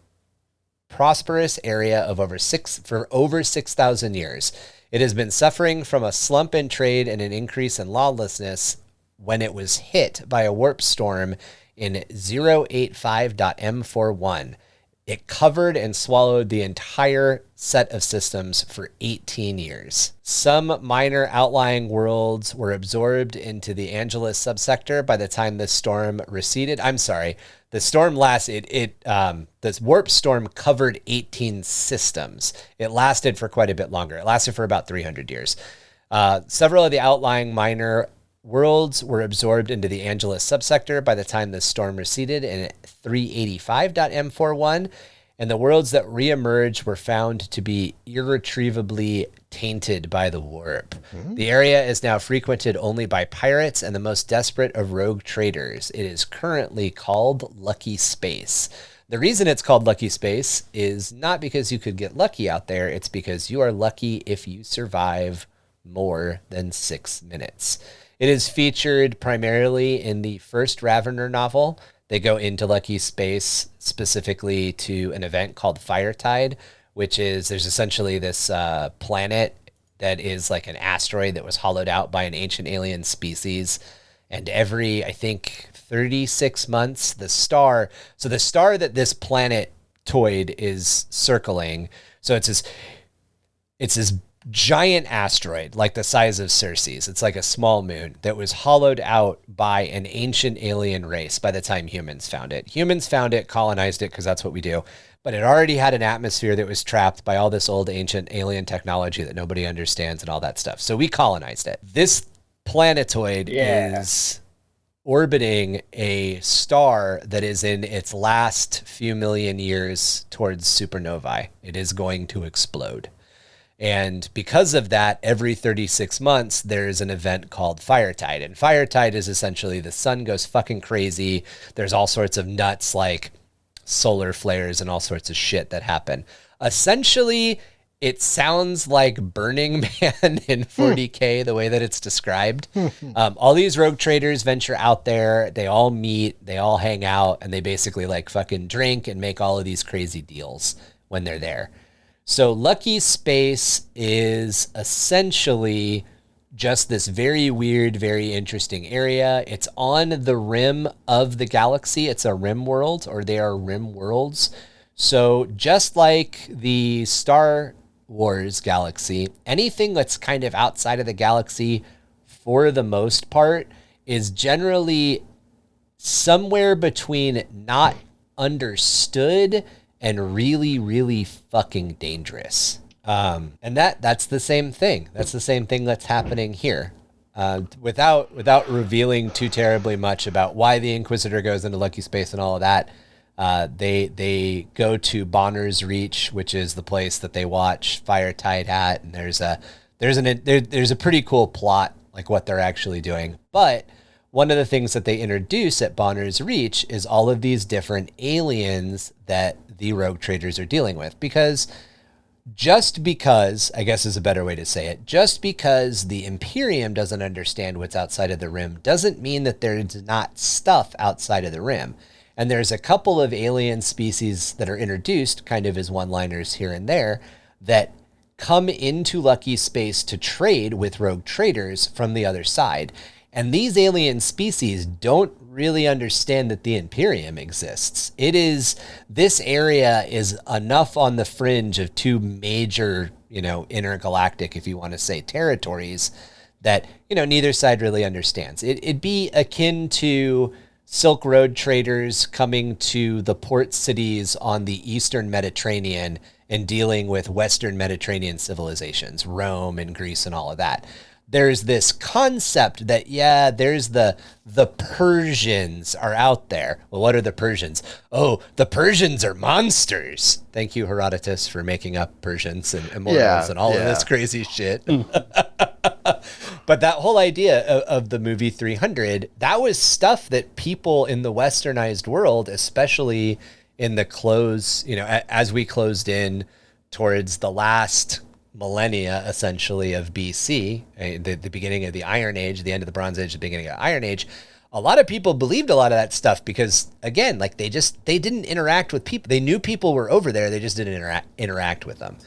prosperous area of over 6,000 years. It has been suffering from a slump in trade and an increase in lawlessness when it was hit by a warp storm in 085.M41. It covered and swallowed the entire set of systems for 18 years. Some minor outlying worlds were absorbed into the Angelus subsector by the time the storm receded. I'm sorry, the storm this warp storm covered 18 systems. It lasted for quite a bit longer. It lasted for about 300 years. Several of the outlying minor worlds were absorbed into the Angelus subsector by the time the storm receded in 385.M41. and the worlds that reemerged were found to be irretrievably tainted by the warp. The area is now frequented only by pirates and the most desperate of rogue traders. It is currently called Lucky Space. The reason it's called Lucky Space is not because you could get lucky out there, it's because you are lucky if you survive more than 6 minutes. It is featured primarily in the first Ravener novel. They go into Lucky Space specifically to an event called Firetide, which is, there's essentially this planet that is like an asteroid that was hollowed out by an ancient alien species. And every, I think, 36 months, the star that this planetoid is circling, so it's this giant asteroid, like the size of Ceres. It's like a small moon that was hollowed out by an ancient alien race by the time humans found it. Humans found it, colonized it, because that's what we do. But it already had an atmosphere that was trapped by all this old ancient alien technology that nobody understands and all that stuff. So we colonized it. This planetoid is orbiting a star that is in its last few million years towards supernovae. It is going to explode. And because of that, every 36 months, there's an event called Firetide. And Firetide is essentially the sun goes fucking crazy. There's all sorts of nuts like solar flares and all sorts of shit that happen. Essentially, it sounds like Burning Man in 40k, the way that it's described. All these rogue traders venture out there. They all meet, they all hang out, and they basically like fucking drink and make all of these crazy deals when they're there. So Lucky Space is essentially just this very weird, very interesting area. It's on the rim of the galaxy. It's a rim world, or they are rim worlds. So just like the Star Wars galaxy, anything that's kind of outside of the galaxy for the most part is generally somewhere between not understood and really, really fucking dangerous. And that's the same thing. That's the same thing that's happening here. Without revealing too terribly much about why the Inquisitor goes into Lucky Space and all of that, they go to Bonner's Reach, which is the place that they watch Firetide at, and there's a pretty cool plot, like what they're actually doing. But one of the things that they introduce at Bonner's Reach is all of these different aliens that the rogue traders are dealing with. Because I guess is a better way to say it, just because the Imperium doesn't understand what's outside of the rim doesn't mean that there's not stuff outside of the rim. And there's a couple of alien species that are introduced kind of as one-liners here and there that come into Lucky Space to trade with rogue traders from the other side. And these alien species don't really understand that the Imperium exists. This area is enough on the fringe of two major, intergalactic, if you want to say, territories that, neither side really understands. It'd be akin to Silk Road traders coming to the port cities on the Eastern Mediterranean and dealing with Western Mediterranean civilizations, Rome and Greece and all of that. There's this concept that, there's the Persians are out there. Well, what are the Persians? Oh, the Persians are monsters. Thank you, Herodotus, for making up Persians and immortals and all of this crazy shit. But that whole idea of the movie 300, that was stuff that people in the westernized world, especially in the close, as we closed in towards the last millennia, essentially, of BC, the beginning of the Iron Age, the end of the Bronze Age, the beginning of the Iron Age, a lot of people believed a lot of that stuff because, again, like they didn't interact with people. They knew people were over there. They just didn't interact with them.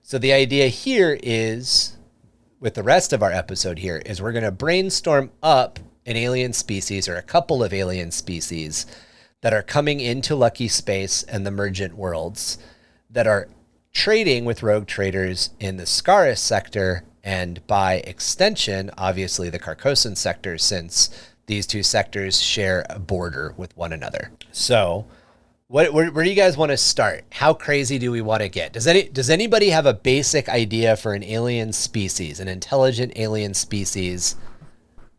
So the idea here is, with the rest of our episode here, is we're going to brainstorm up an alien species or a couple of alien species that are coming into Lucky Space and the Mergeant Worlds that are trading with rogue traders in the Scarus Sector, and by extension, obviously, the Carcosan Sector, since these two sectors share a border with one another. So, where do you guys want to start? How crazy do we want to get? Does anybody have a basic idea for an alien species, an intelligent alien species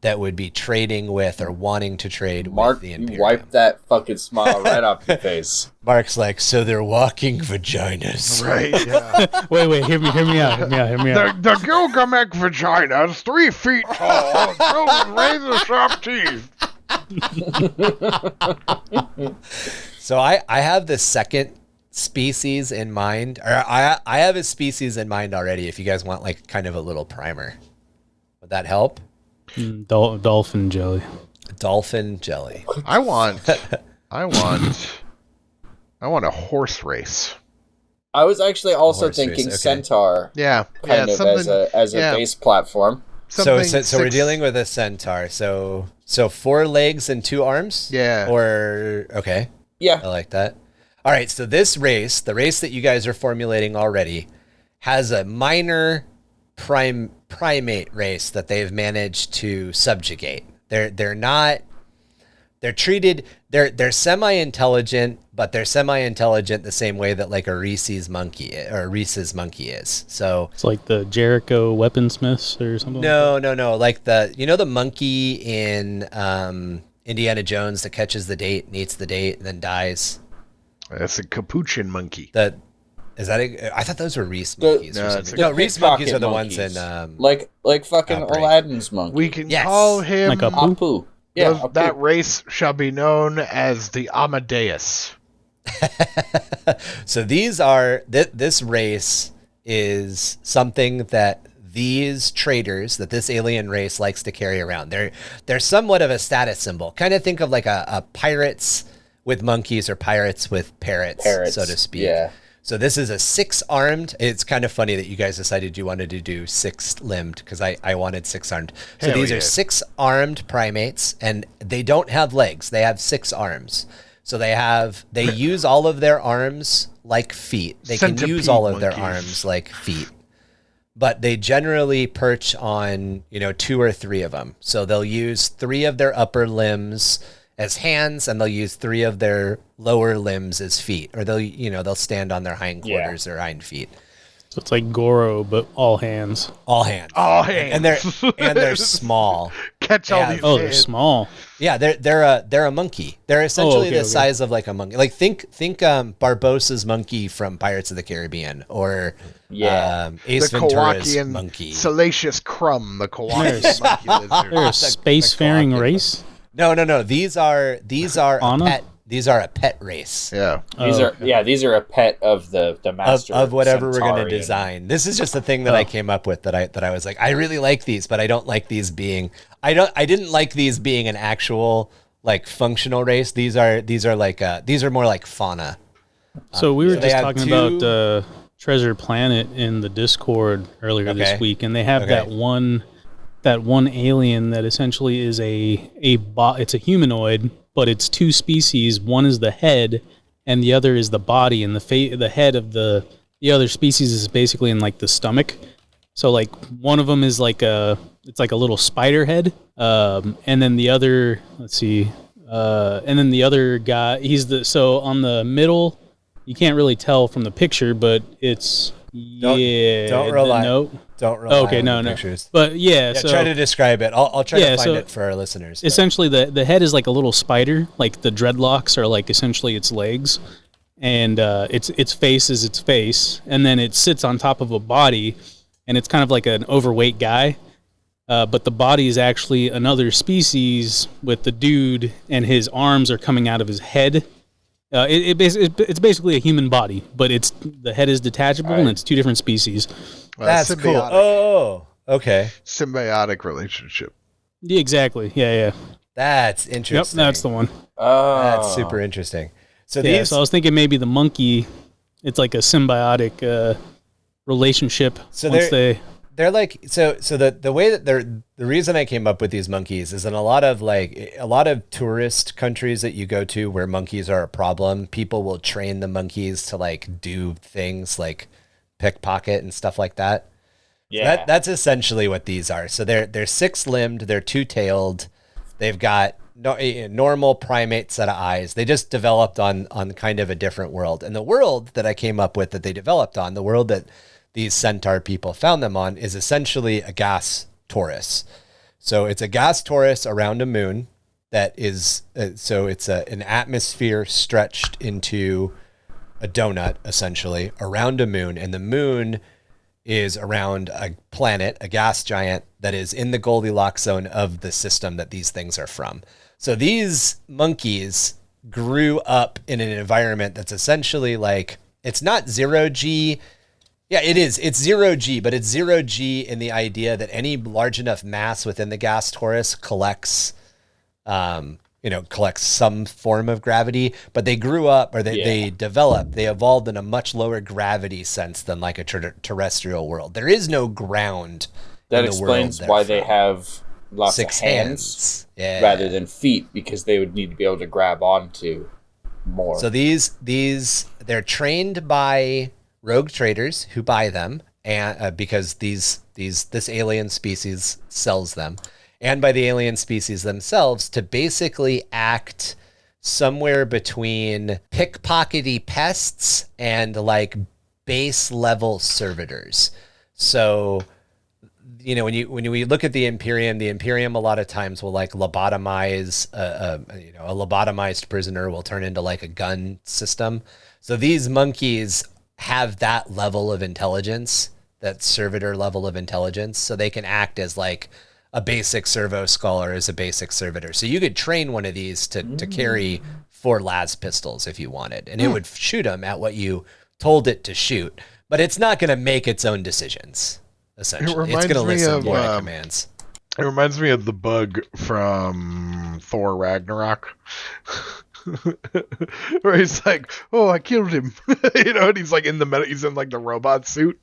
that would be trading with or wanting to trade Mark, with the you Imperium. wiped that fucking smile right off your face. Mark's like, so they're walking vaginas. Right, yeah. Wait, hear me out. The Gilgamesh vagina is 3 feet tall, filled with razor-sharp teeth. So I have the second species in mind, or I have a species in mind already. If you guys want like kind of a little primer, would that help? Dolphin jelly. Dolphin jelly. I want a horse race. I was actually also Horse race, thinking okay. Centaur, Yeah, kind of as a base platform. So we're dealing with a centaur. So 4 legs and 2 arms. Yeah. Or okay. Yeah. I like that. All right. So this race, the race that you guys are formulating already, has a minor primate race that they've managed to subjugate. They're semi-intelligent, but they're semi-intelligent the same way that like a Reese's monkey is. So It's like the Jericho weaponsmiths or something. no. Like the monkey in Indiana Jones that catches the date and eats the date and then dies. That's a capuchin monkey. I thought those were Reese monkeys. No, Or it's something. No, Reese monkeys are the ones monkeys. in like fucking Outbreak. Aladdin's monkey. We can Yes. call him. Like a Apu. Yeah, that race shall be known as the Amadeus. So these are this race is something that these traders that this alien race likes to carry around. They're somewhat of a status symbol. Kind of think of like a pirates with monkeys or pirates with parrots, so to speak. Yeah. So this is a 6-armed. It's kind of funny that you guys decided you wanted to do 6-limbed because I wanted 6-armed. So Hell these yeah. are 6-armed primates, and they don't have legs. They have 6 arms. So they use all of their arms like feet. They can Centipede use all of their monkeys. arms like feet. But they generally perch on, 2 or 3 of them. So they'll use 3 of their upper limbs as hands, and they'll use 3 of their lower limbs as feet, or they'll stand on their hindquarters or hind feet. So it's like Goro, but all hands. All hands. All hands. And they're small. Catch all Yeah. these. Oh, they're hands. small. Yeah, they're a monkey. They're essentially okay. the size of like a monkey. Like think Barbossa's monkey from Pirates of the Caribbean, or Ace The Ventura's Kowakian monkey. Salacious Crumb, the Kowakian monkey lizard. They're a spacefaring race. No. These are a Anna? pet. These are a pet race. Yeah. These are a pet of the master Of whatever we're going to Centaurian. design. This is just the thing that I came up with that I was like, I really like these, but I don't like these being I didn't like these being an actual like functional race. These are more like fauna. So we were so they just have talking 2 about Treasure Planet in the Discord earlier Okay. this week, and they have Okay. that one alien that essentially is it's a humanoid, but it's 2 species. One is the head, and the other is the body. And the head of the other species is basically in like the stomach. So like one of them is it's like a little spider head, and then the other, and then the other guy, so on the middle, you can't really tell from the picture, but it's Don't rely. Don't rely Okay, on no. the pictures. But Yeah, so try to describe it. I'll try to find so it for our listeners. but- essentially the head is like a little spider, like the dreadlocks are like essentially its legs, and its face is its face, and then it sits on top of a body, and it's kind of like an overweight guy, but the body is actually another species with the dude, and his arms are coming out of his head. It's basically a human body, but the head is detachable, and it's 2 different species. That's cool. Symbiotic. Oh, okay. Symbiotic relationship. Yeah, exactly. Yeah. That's Yep, interesting. that's the one. Oh, That's super interesting. So Yeah, these, so I was thinking maybe the monkey, it's like a symbiotic relationship. So once they're like the way that the reason I came up with these monkeys is in a lot of tourist countries that you go to where monkeys are a problem, people will train the monkeys to like do things like pickpocket and stuff like that. yeah. That's essentially what these are. So they're 6-limbed, they're 2-tailed, they've got a normal primate set of eyes. They just developed on kind of a different world. And the world that I came up with that they developed on, the world that these centaur people found them on, is essentially a gas torus. So it's a gas torus around a moon that is, so it's an atmosphere stretched into a donut, essentially, around a moon. And the moon is around a planet, a gas giant, that is in the Goldilocks zone of the system that these things are from. So these monkeys grew up in an environment that's essentially like, it's not 0G. Yeah, it is. It's 0G, but it's 0G in the idea that any large enough mass within the gas torus collects some form of gravity, but they grew up, or they developed, they evolved in a much lower gravity sense than like a terrestrial world. There is no ground. That explains why they have lots of hands rather than feet, because they would need to be able to grab onto more. So they're trained by rogue traders who buy them, and because this alien species sells them, and by the alien species themselves to basically act somewhere between pickpockety pests and like base level servitors. So, when we look at the Imperium a lot of times will like lobotomize a lobotomized prisoner will turn into like a gun system. So these monkeys have that level of intelligence, that servitor level of intelligence, so they can act as like a basic servo scholar is a basic servitor. So you could train one of these to carry 4 las pistols if you wanted, and it would shoot them at what you told it to shoot, but it's not going to make its own decisions, essentially. It's going to listen to your commands. It reminds me of the bug from Thor Ragnarok. Where he's like, "Oh, I killed him," and he's like in he's in like the robot suit.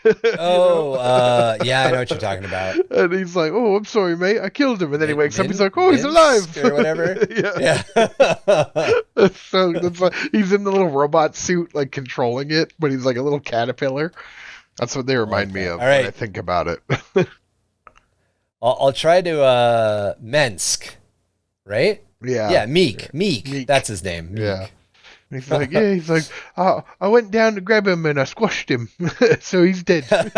Yeah, I know what you're talking about. And he's like, "Oh, I'm sorry, mate, I killed him." And then he wakes up, he's like, "Oh, he's alive," or whatever. Yeah. So that's like, he's in the little robot suit, like controlling it, but he's like a little caterpillar. That's what they remind me of when I think about it. I'll try to Mensk, right? Yeah, Meek. That's his name. Meek. Yeah. He's like, I went down to grab him and I squashed him, so he's dead. But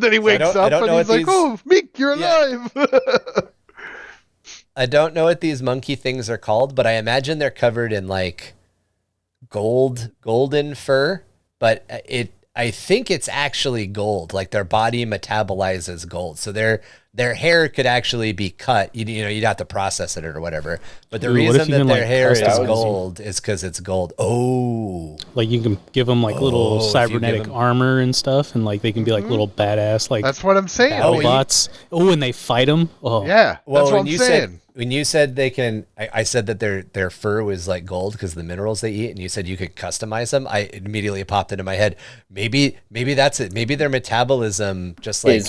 then he wakes up and he's like, "Oh, Meek, you're alive." I don't know what these monkey things are called, but I imagine they're covered in like golden fur, but I think it's actually gold. Like their body metabolizes gold, so their hair could actually be cut. You'd have to process it or whatever. But the reason that their hair is gold is because it's gold. Oh, like you can give them like little cybernetic armor and stuff, and like they can be like little badass like. That's what I'm saying. Robots. And they fight them. Oh yeah. That's what I'm saying. When you said they can, I said that their fur was like gold because of the minerals they eat, and you said you could customize them. I immediately popped into my head. Maybe that's it. Maybe their metabolism just like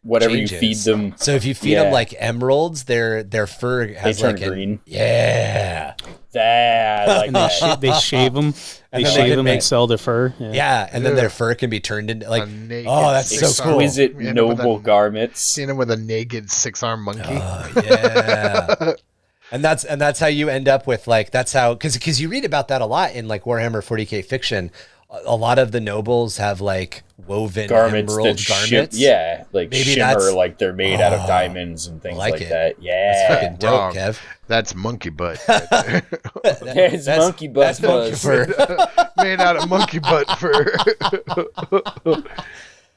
whatever changes. You feed them. So if you feed them like emeralds, their fur has they turn green. Yeah. They shave them. They shave them and sell their fur. Yeah, and then their fur can be turned into like that's so cool. Exquisite noble garments. Seen him with a naked 6-armed monkey. Oh, yeah. And that's how you end up with like, that's how, because you read about that a lot in like Warhammer 40k fiction. A lot of the nobles have like woven garments emerald garments. Like maybe shimmer, like they're made out of diamonds and things like that. Yeah, that's fucking dope, Kev. That's monkey butt. Right there. It's monkey butt. That's monkey fur. Made out of monkey butt fur.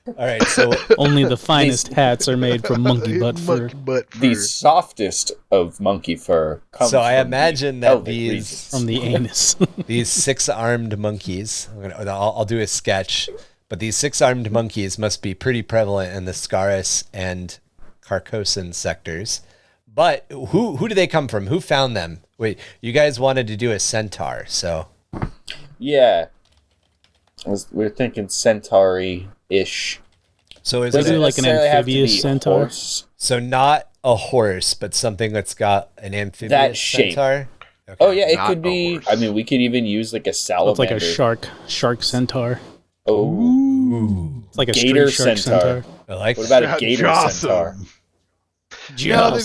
All right, so only the finest hats are made from monkey butt fur. The softest of monkey fur comes so I imagine that these from the anus. These 6-armed monkeys. I'll do a sketch, but these 6-armed monkeys must be pretty prevalent in the Scarus and Carcosan sectors. But who do they come from? Who found them? Wait, you guys wanted to do a centaur, so yeah, we're thinking centauri-ish. So is it like an amphibious centaur? So not a horse, but something that's got an amphibious centaur? Okay. Oh yeah, it could be. I mean, we could even use like a salamander. It's like a shark centaur. Oh, ooh. It's like a gator centaur. I like. What about a gator centaur? Yeah,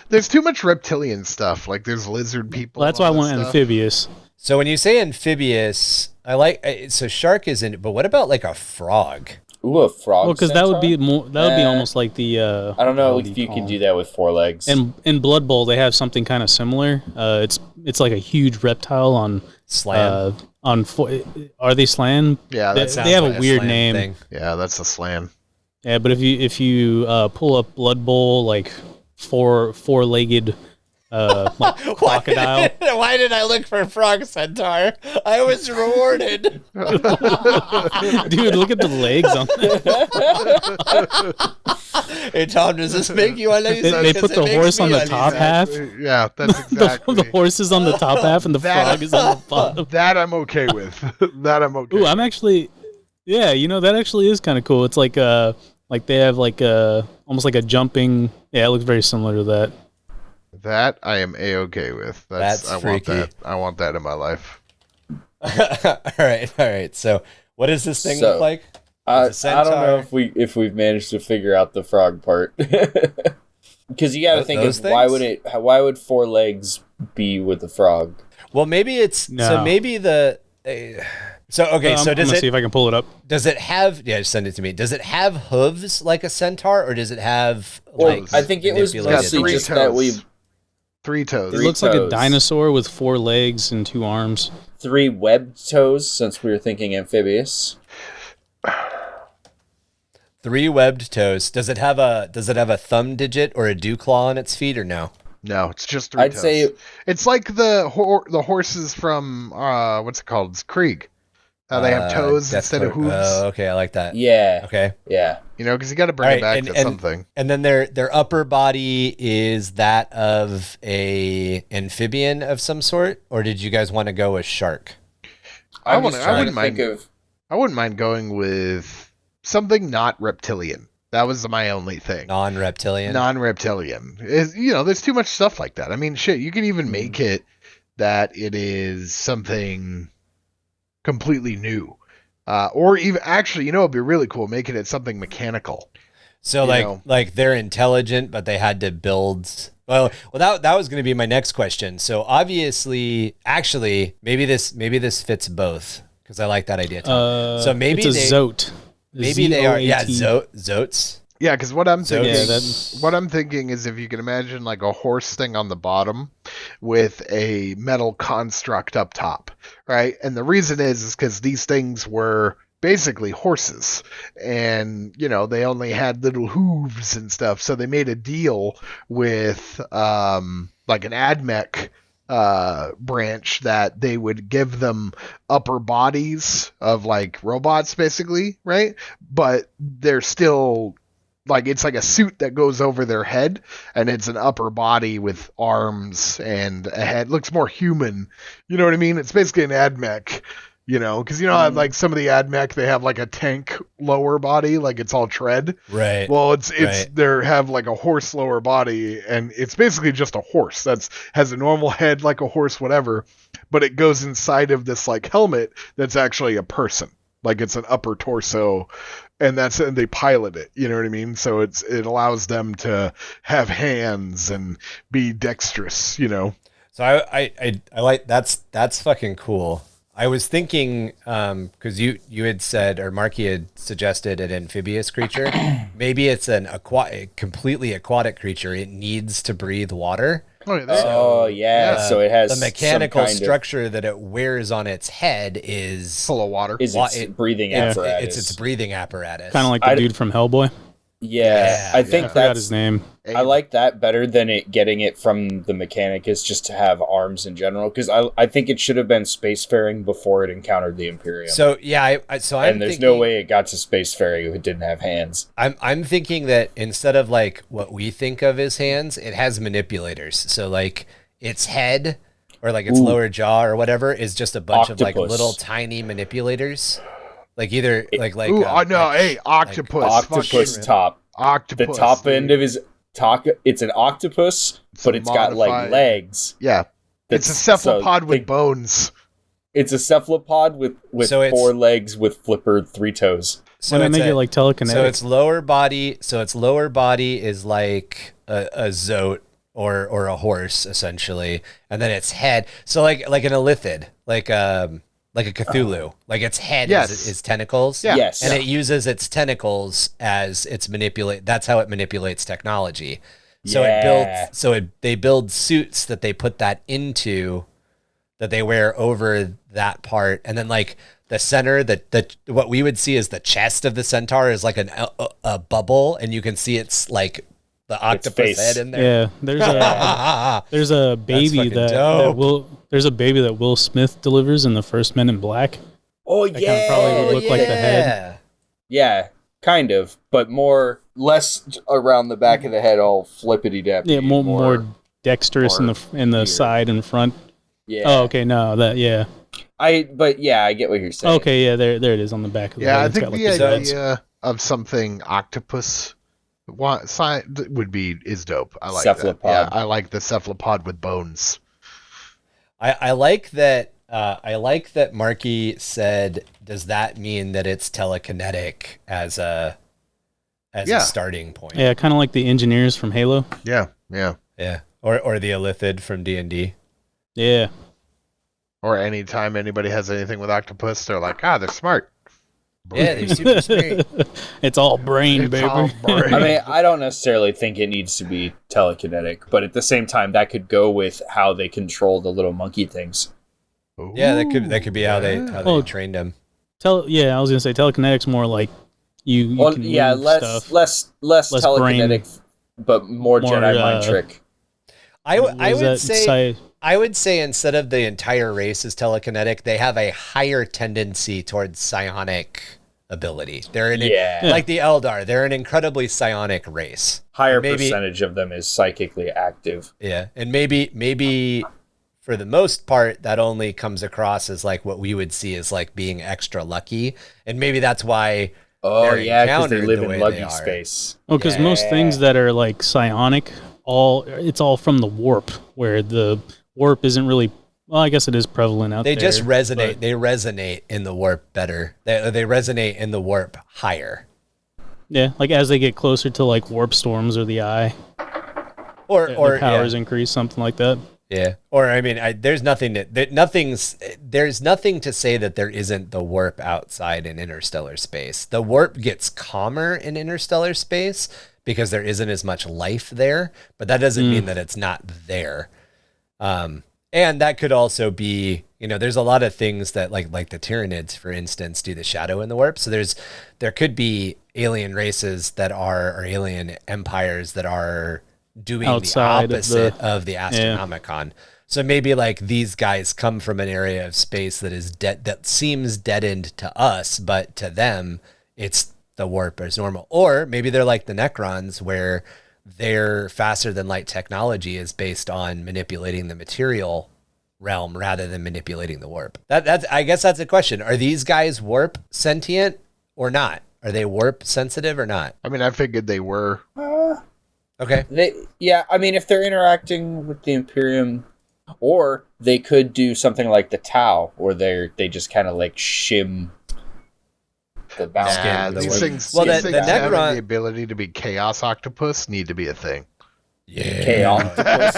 there's too much reptilian stuff. Like there's lizard people. Well, that's why I want amphibious. So when you say amphibious, I like. So shark isn't. But what about like a frog? Ooh, a frog. Well, because that would be more. That would be almost like the. I don't know if you can do that with 4 legs. And in Blood Bowl, they have something kind of similar. It's like a huge reptile on Slan. Are they Slan? Yeah, they have a weird name. Thing. Yeah, that's a Slan. Yeah, but if you pull up Blood Bowl, like four-legged like crocodile. Why did I look for frog centaur? I was rewarded. Dude, look at the legs on that. Hey Tom, does this make you uneasy? They put the horse on the top half. Yeah, that's exactly. The horse is on the top half and the frog is on the bottom. That I'm okay with. That I'm okay. Ooh, I'm actually, yeah, that actually is kind of cool. It's like they have like almost like a jumping. Yeah, it looks very similar to that. That I am a-okay with. That's I freaky. want that. I want that in my life. All right. So, what does this thing look like? I don't know if we've managed to figure out the frog part. Because you got to think of why would 4 legs be with the frog? Well, maybe it's so maybe the. So okay, so does it? See if I can pull it up. Does it have? Yeah, just send it to me. Does it have hooves like a centaur, or does it have? Like, I think it was mostly just that we. 3 toes. It looks like a dinosaur with 4 legs and 2 arms. 3 webbed toes, since we were thinking amphibious. 3 webbed toes. Does it have a thumb digit or a dew claw on its feet, or no? No, it's just 3 I'd toes. say it's like the horses from what's it called? It's Krieg. How they have toes instead of hooves. Oh, okay, I like that. Yeah. Okay. Yeah. Because you got to bring it back to something. And then their upper body is that of a amphibian of some sort, or did you guys want to go with shark? I wouldn't mind going with something not reptilian. That was my only thing. Non-reptilian. There's too much stuff like that. I mean, shit, you can even make it that it is something completely new. Or even actually, it'd be really cool making it something mechanical. So like they're intelligent, but they had to build. Well, that was going to be my next question. So obviously, actually, maybe this fits both because I like that idea. Tom. So maybe it's a zote. Maybe they are. Yeah, zotes. Yeah, because what I'm thinking is if you can imagine like a horse thing on the bottom with a metal construct up top, right? And the reason is because these things were basically horses, and they only had little hooves and stuff, so they made a deal with like an AdMech branch that they would give them upper bodies of like robots, basically, right? But they're still. Like it's like a suit that goes over their head, and it's an upper body with arms and a head. Looks more human. You know what I mean? It's basically an AdMech. Because how like some of the AdMech they have like a tank lower body, like it's all tread. Right. Well, it's they have like a horse lower body, and it's basically just a horse has a normal head like a horse, whatever, but it goes inside of this like helmet that's actually a person. Like it's an upper torso. And they pilot it, you know what I mean? So it allows them to have hands and be dexterous, So I like that's fucking cool. I was thinking because you had said, or Marky had suggested, an amphibious creature. Maybe it's a completely aquatic creature. It needs to breathe water. So it has the mechanical structure that it wears on its head is full of water. Is its breathing apparatus? It's its breathing apparatus. Kind of like the dude from Hellboy. Yeah, I think I forgot his name. I like that better than getting it from the Mechanicus just to have arms in general, because I think it should have been spacefaring before it encountered the Imperium. So yeah, and there's no way it got to spacefaring if it didn't have hands. I'm thinking that instead of like what we think of as hands, it has manipulators. So like its head or like its lower jaw or whatever is just a bunch of like little tiny manipulators. Like either octopus. Octopus top. Octopus. The top end of his it's an octopus, but it's got like legs. Yeah. It's a cephalopod with bones. It's a cephalopod with 4 legs with flipper 3 toes. So I make it like telekinetic. So its lower body is like a zote or a horse essentially, and then its head. So like an elithid, like like a Cthulhu. Like its head is tentacles. Yeah. Yes. And it uses its tentacles as its manipulate. That's how it manipulates technology. So they build suits that they put that into, that they wear over that part, and then like the center, that what we would see as the chest of the centaur is like a bubble, and you can see it's like the octopus head in there. Yeah, there's a baby that Will Smith delivers in the first Men in Black. Oh that kind of probably would look like the head. Yeah, kind of, but less around the back of the head, all flippity dappy. Yeah, more dexterous in the side and front. Yeah. Oh, okay. No, I get what you're saying. Okay, yeah, there it is on the back of the head. Yeah, I It's think got, like, the the idea of something octopus is dope. I like cephalopod. that. Yeah, I like the cephalopod with bones. I like that. I like that Marky said, does that mean that it's telekinetic as a starting point? Yeah, kind of like the engineers from Halo. Yeah. Or the Illithid from D&D. Yeah. Or anytime anybody has anything with octopus, they're like, they're smart. Yeah, they're super smart. It's all brain, It's baby. all brain. I mean, I don't necessarily think it needs to be telekinetic, but at the same time, that could go with how they control the little monkey things. Yeah, that could be how they trained them. I was gonna say telekinetic's more like you can move stuff. less telekinetic, but more Jedi mind trick. I would say instead of the entire race is telekinetic, they have a higher tendency towards psionic ability. They're like the Eldar. They're an incredibly psionic race. Higher percentage of them is psychically active. Yeah, and maybe for the most part, that only comes across as like what we would see as like being extra lucky, and maybe that's why. Oh yeah, because they live in lucky space. Oh, because most things that are like psionic, it's all from the warp, where the warp isn't really. Well, I guess it is prevalent out there. They just resonate. They resonate in the warp better. They resonate in the warp higher. Yeah, like as they get closer to like warp storms or the eye, or their powers increase, something like that. Yeah, or I mean, there's nothing to say that there isn't the warp outside in interstellar space. The warp gets calmer in interstellar space because there isn't as much life there, but that doesn't mean that it's not there. And that could also be, there's a lot of things that like the Tyranids, for instance, do the shadow in the warp. So there could be alien races or alien empires that are doing outside the opposite of the Astronomicon. Yeah. So maybe like these guys come from an area of space that seems deadened to us, but to them it's the warp is normal. Or maybe they're like the Necrons, where their faster than light technology is based on manipulating the material realm rather than manipulating the warp. I guess that's a question. Are these guys warp sentient or not? Are they warp sensitive or not? I mean, I figured they were. Okay. I mean, if they're interacting with the Imperium, or they could do something like the Tau, where they just kind of like shim the balance. These things having the ability to be chaos octopus need to be a thing. Yeah, chaos octopus.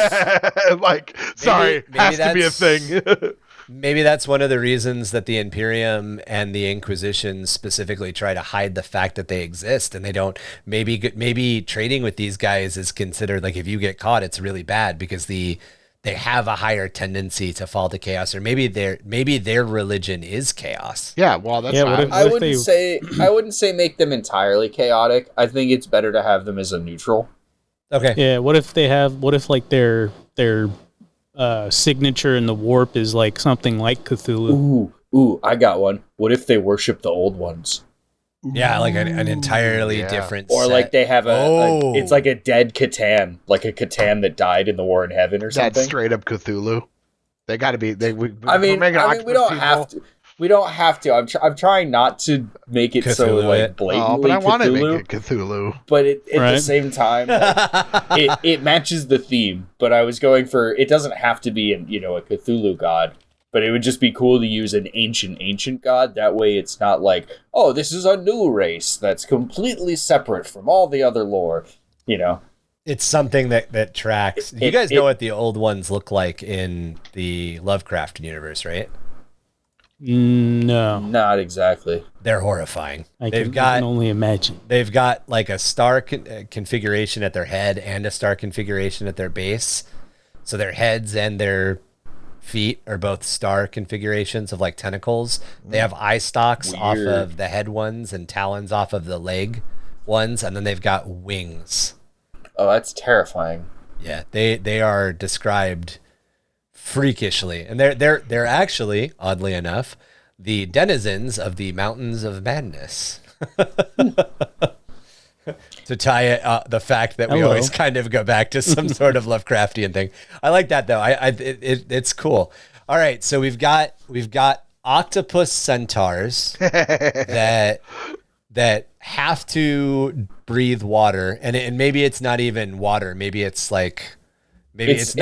Has to be a thing. Maybe that's one of the reasons that the Imperium and the Inquisition specifically try to hide the fact that they exist, and they don't. Maybe trading with these guys is considered like, if you get caught, it's really bad because they have a higher tendency to fall to chaos, or maybe their religion is chaos. Yeah, well, that's I wouldn't say make them entirely chaotic. I think it's better to have them as a neutral. Okay. Yeah. What if like their signature in the warp is like something like Cthulhu? Ooh, I got one. What if they worship the old ones? Yeah, like an entirely different or set. Like they have it's like a dead Catan, like a Catan that died in the War in Heaven or something. That's straight up Cthulhu. They got to be. We don't have to. I'm trying not to make it Cthulhu so like blatantly. But I want to Cthulhu, make it Cthulhu. But at the same time, it matches the theme. But I was going for, it doesn't have to be a Cthulhu god. But it would just be cool to use an ancient god. That way it's not like, oh, this is a new race that's completely separate from all the other lore. It's something that tracks. You guys know what the old ones look like in the Lovecraft universe, right? No, Not exactly. They're horrifying. I can only imagine. They've got like a star configuration at their head and a star configuration at their base. So their heads and their feet are both star configurations of like tentacles. They have eye stalks off of the head ones and talons off of the leg ones, and then they've got wings. Oh, that's terrifying. Yeah, they are described freakishly, and they're actually, oddly enough, the denizens of the Mountains of Madness. To tie the fact that we always kind of go back to some sort of Lovecraftian thing. I like that though. It's cool. All right, so we've got octopus centaurs that have to breathe water, and maybe it's not even water. Maybe it's like it's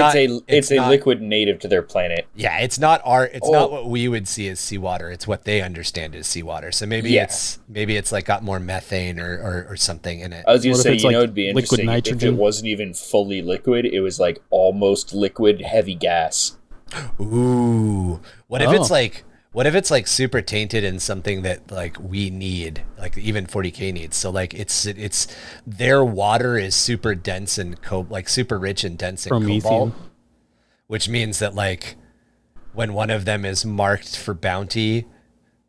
a liquid native to their planet. Yeah, it's not what we would see as seawater. It's what they understand as seawater. So maybe it's like got more methane or something in it. I was gonna say, it'd be interesting if it wasn't even fully liquid. It was like almost liquid, heavy gas. Ooh, what if it's like super tainted in something that like we need, like even 40k needs? So like it's their water is super dense and super rich and dense in cobalt, which means that like when one of them is marked for bounty,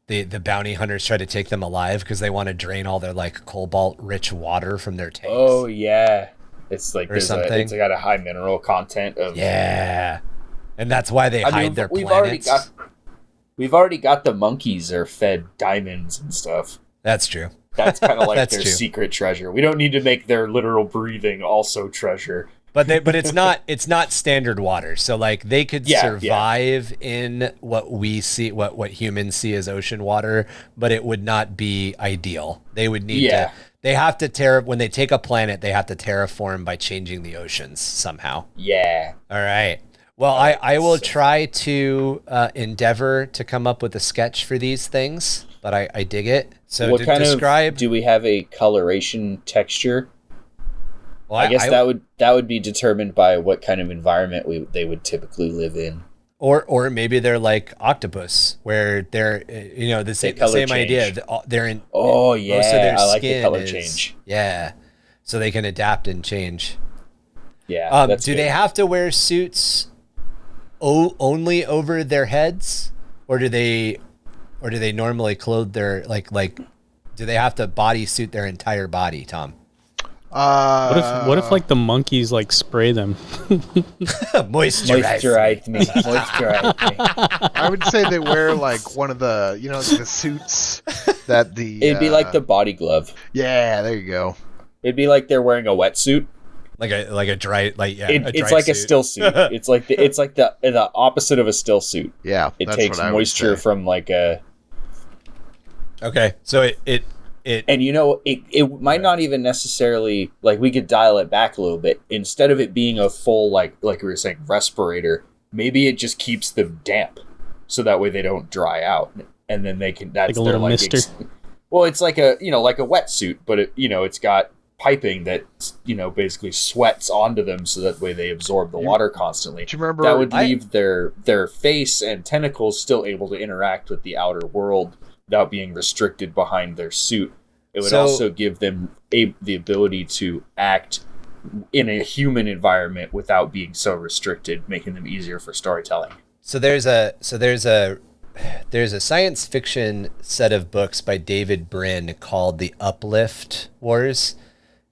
the bounty hunters try to take them alive because they want to drain all their like cobalt rich water from their tanks. Oh yeah, it's like it's got a high mineral content of and that's why they hide their planets. We've already got the monkeys are fed diamonds and stuff. That's true. That's kind of like their secret treasure. We don't need to make their literal breathing also treasure. But it's not standard water. So like they could survive in what we see, what humans see as ocean water, but it would not be ideal. They would need to. They have to when they take a planet, they have to terraform by changing the oceans somehow. Yeah. All right. Well, I will try to endeavor to come up with a sketch for these things, but I dig it. So what kind of, do we have a coloration texture? Well, I guess that would be determined by what kind of environment they would typically live in. Or maybe they're like octopus, where they're the same idea. They're in most of their I like skin the color change. Yeah, so they can adapt and change. Yeah. Do they have to wear suits only over their heads, or do they normally clothe their like do they have to bodysuit their entire body, Tom? What if like the monkeys like spray them? Moisturize me. I would say they wear like one of the the suits that it'd be like the body glove. Yeah, there you go. It'd be like they're wearing a wetsuit. Like a dry it's like suit. A still suit. It's like the opposite of a still suit. Yeah, it takes moisture from like a. Okay, so it and it might not even necessarily, like, we could dial it back a little bit. Instead of it being a full like we were saying respirator, maybe it just keeps them damp, so that way they don't dry out, and then they can. That's like a little mister. Well, it's like a like a wetsuit, but it's got piping that basically sweats onto them, so that way they absorb the water constantly. Do you remember that would leave their face and tentacles still able to interact with the outer world without being restricted behind their suit. It would also give them the ability to act in a human environment without being so restricted, making them easier for storytelling. So there's a science fiction set of books by David Brin called The Uplift Wars.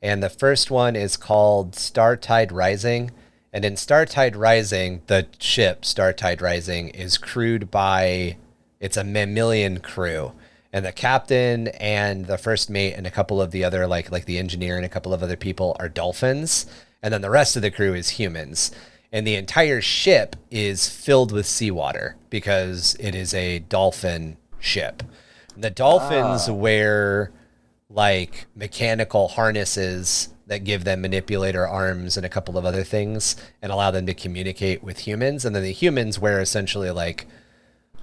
And the first one is called Startide Rising. And in Startide Rising, the ship Startide Rising is crewed by, it's a mammalian crew. And the captain and the first mate and a couple of the other, like the engineer and a couple of other people are dolphins. And then the rest of the crew is humans. And the entire ship is filled with seawater because it is a dolphin ship. And the dolphins wear like mechanical harnesses that give them manipulator arms and a couple of other things and allow them to communicate with humans. And then the humans wear essentially like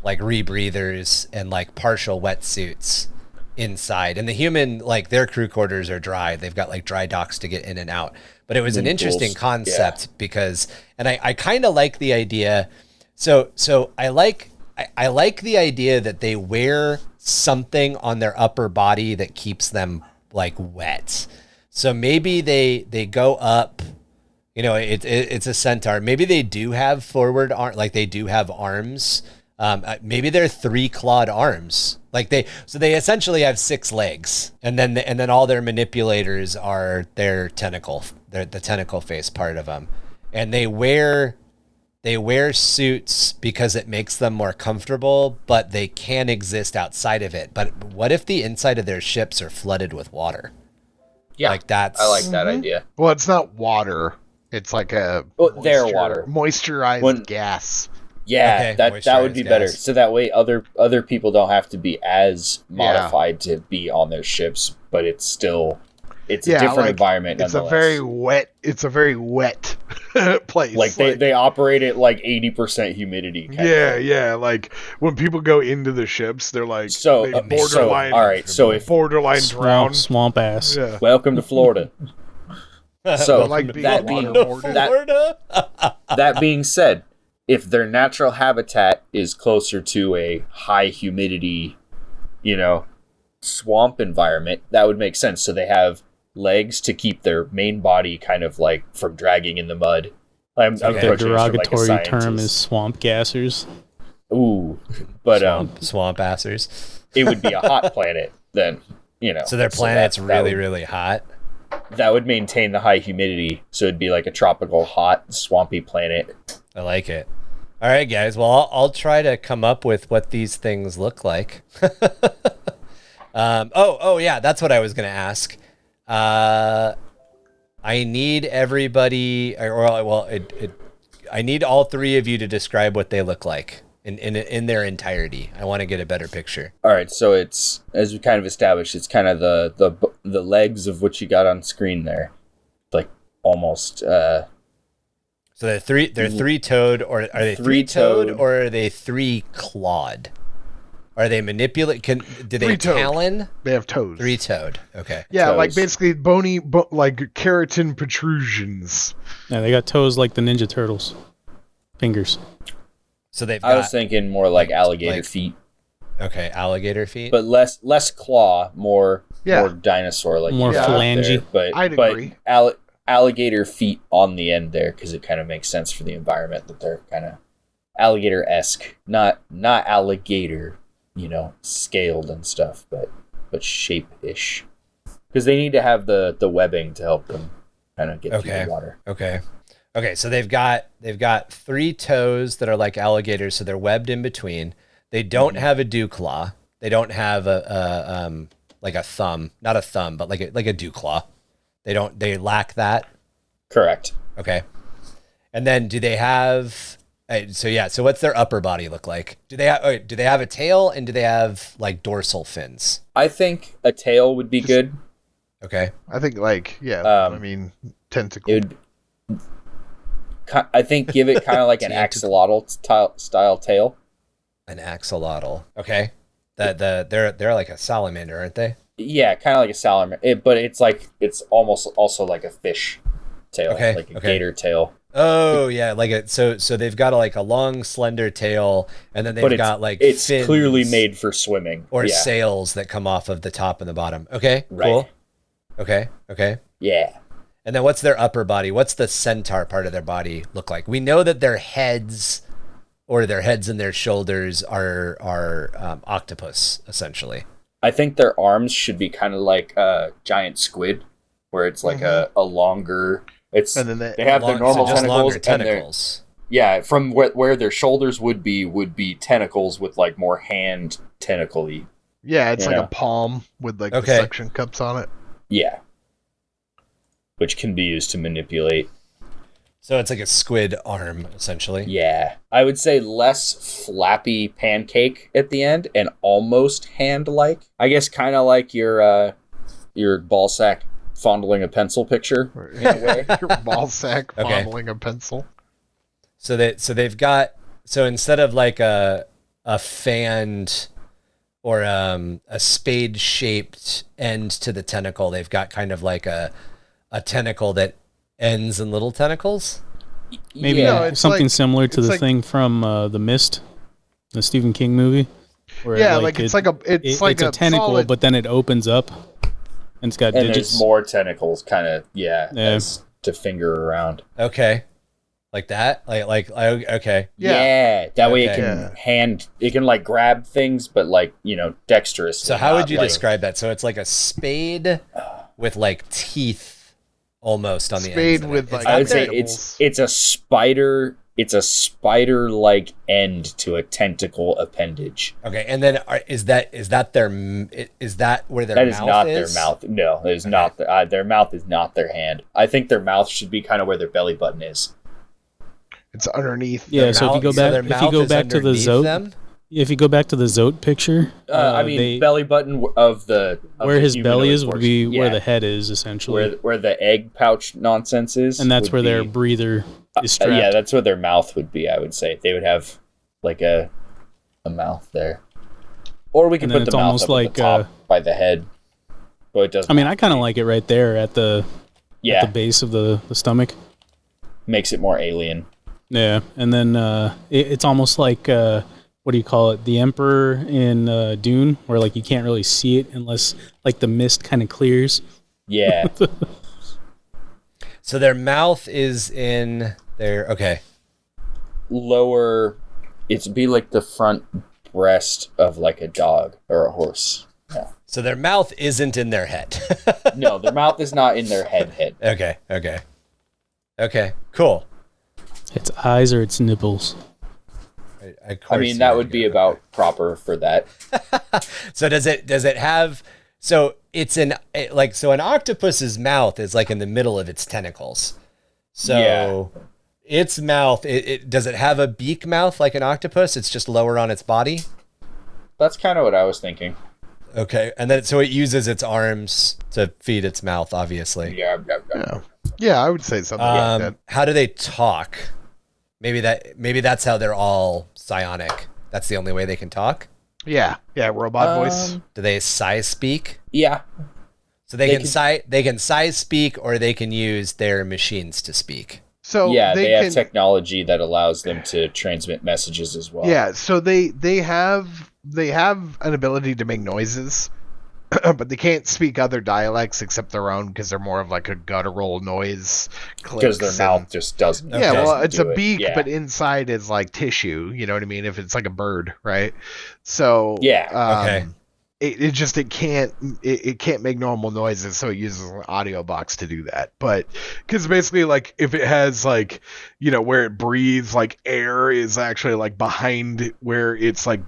rebreathers and like partial wetsuits inside. And the human, like, their crew quarters are dry. They've got like dry docks to get in and out. But it was an interesting concept because, and I kind of like the idea. So I like I like the idea that they wear something on their upper body that keeps them like wet. So maybe they go up, you know, it's a centaur. Maybe they do have forward arm, like they do have arms. Maybe they're 3-clawed arms. Like they essentially have 6 legs, and then all their manipulators are their tentacle, the tentacle face part of them, and they wear suits because it makes them more comfortable, but they can exist outside of it. But what if the inside of their ships are flooded with water? Yeah, like that's I like that idea. Well, it's not water. It's like a their water, moisturized gas. Yeah, Okay, that would be moisturized better. gas. So that way other people don't have to be as modified to be on their ships, but it's a different environment. It's a very wet place. Like they operate at like 80% humidity. Yeah. Like when people go into the ships, they're like borderline. All right, so if borderline drown. Swamp ass. Yeah. welcome to Florida. So Like being that being Florida. that being said, if their natural habitat is closer to a high humidity, swamp environment, that would make sense. So they have legs to keep their main body kind of like from dragging in the mud. I'm The approaching this from, like, a derogatory term scientist. is swamp gassers. Ooh, but swamp assers. it would be a hot planet then, So their planet's that really, would, really hot. that would maintain the high humidity, so it'd be like a tropical, hot, swampy planet. I like it. All right, guys. Well, I'll try to come up with what these things look like. Yeah, that's what I was going to ask. I need everybody, I need all 3 of you to describe what they look like in their entirety. I want to get a better picture. All right, so it's, as we kind of established, it's kind of the legs of what you got on screen there, like almost. So they're 3-toed, or are they 3-toed, or are they 3-clawed? Are they manipulate? Do they have talon? They have toes. 3-toed. Okay. Yeah, Toes. like basically bony, like keratin protrusions. Yeah, they got toes like the Ninja Turtles. Fingers. So they've I was got, thinking more like alligator feet, okay, alligator feet. but less claw, more dinosaur like. More you got phalange. there. I'd agree. Alligator feet on the end there, because it kind of makes sense for the environment that they're kind of alligator-esque, not alligator, scaled and stuff, but shape-ish, because they need to have the webbing to help them kind of get through the water. Okay, so they've got 3 toes that are like alligators, so they're webbed in between. They don't have a dew claw. They don't have a like a thumb, not a thumb, but like a dew claw. They lack that. Correct. Okay. And then do they have so what's their upper body look like? Do they have a tail, and do they have like dorsal fins? I think a tail would be good. Okay. I think tentacle. I think give it kind of like an axolotl style tail. An axolotl. Okay. They're like a salamander, aren't they? Yeah, kind of like a salamander, but it's almost also like a fish tail, like a gator tail. Oh yeah, so they've got a long slender tail, and then they've got like it's fins clearly made for swimming or sails that come off of the top and the bottom. Okay, right. Cool. Okay. Yeah. And then what's their upper body? What's the centaur part of their body look like? We know that their heads and their shoulders are octopus essentially. I think their arms should be kind of like a giant squid, where it's like a longer. They have their normal tentacles. From where their shoulders would be tentacles with like more hand tentacle-y. Yeah, it's like a palm with like the suction cups on it. Yeah, which can be used to manipulate. So it's like a squid arm, essentially. Yeah. I would say less flappy pancake at the end and almost hand-like. I guess kind of like your ball sack fondling a pencil picture in a way. Your ball sack fondling a pencil. So they've got, so instead of like a fanned or a spade-shaped end to the tentacle, they've got kind of like a tentacle that ends in little tentacles. Maybe something similar to the thing from The Mist. the Stephen King movie. Where it's like a tentacle, solid... but then it opens up and it's got digits. There's more tentacles, kind of, as to finger around. Okay. Like that? Okay. Yeah. That way it can it can like grab things, but like, dexterous. So how would you describe that? So it's like a spade with like teeth almost on the ends. Spade with like I would say it's a spider. It's a spider-like end to a tentacle appendage. Okay, and then is that where their mouth is? That is not their mouth. No, it is not. Their mouth is not their hand. I think their mouth should be kind of where their belly button is. It's underneath. Yeah. So if you go back to the Zote, if you go back to the Zote picture, belly button of where his belly is would would be where the head is essentially. Where the egg pouch nonsense is, and that's where their breather is strapped. That's where their mouth would be. I would say they would have like a mouth there, or we can put the mouth up at the top by the head. But it doesn't. I mean, I kind of like it right there at the base of the stomach. Makes it more alien. Yeah, and then it's almost like what do you call it? The Emperor in Dune, where like you can't really see it unless like the mist kind of clears. Yeah. So their mouth is in their lower. It'd be like the front breast of like a dog or a horse. Yeah. So their mouth isn't in their head. No, their mouth is not in their head. Okay. Cool. Its eyes or its nipples. I mean, that would be about proper for that. So does it have? So it's an octopus's mouth is like in the middle of its tentacles. So its mouth, does it have a beak mouth like an octopus? It's just lower on its body. That's kind of what I was thinking. Okay, and then so it uses its arms to feed its mouth, obviously. Yeah, I would say something like that. How do they talk? Maybe that's how they're all psionic. That's the only way they can talk. Yeah, robot voice. Do they size speak? Yeah. So they can size speak, or they can use their machines to speak. So they have technology that allows them to transmit messages as well. Yeah, so they have an ability to make noises, but they can't speak other dialects except their own because they're more of like a guttural noise. Because their mouth just doesn't. Yeah, well, it's a beak, but inside is like tissue. You know what I mean? If it's like a bird, right? So okay. It can't make normal noises, so it uses an audio box to do that. But because basically, like, if it has like, where it breathes, like air is actually like behind where it's like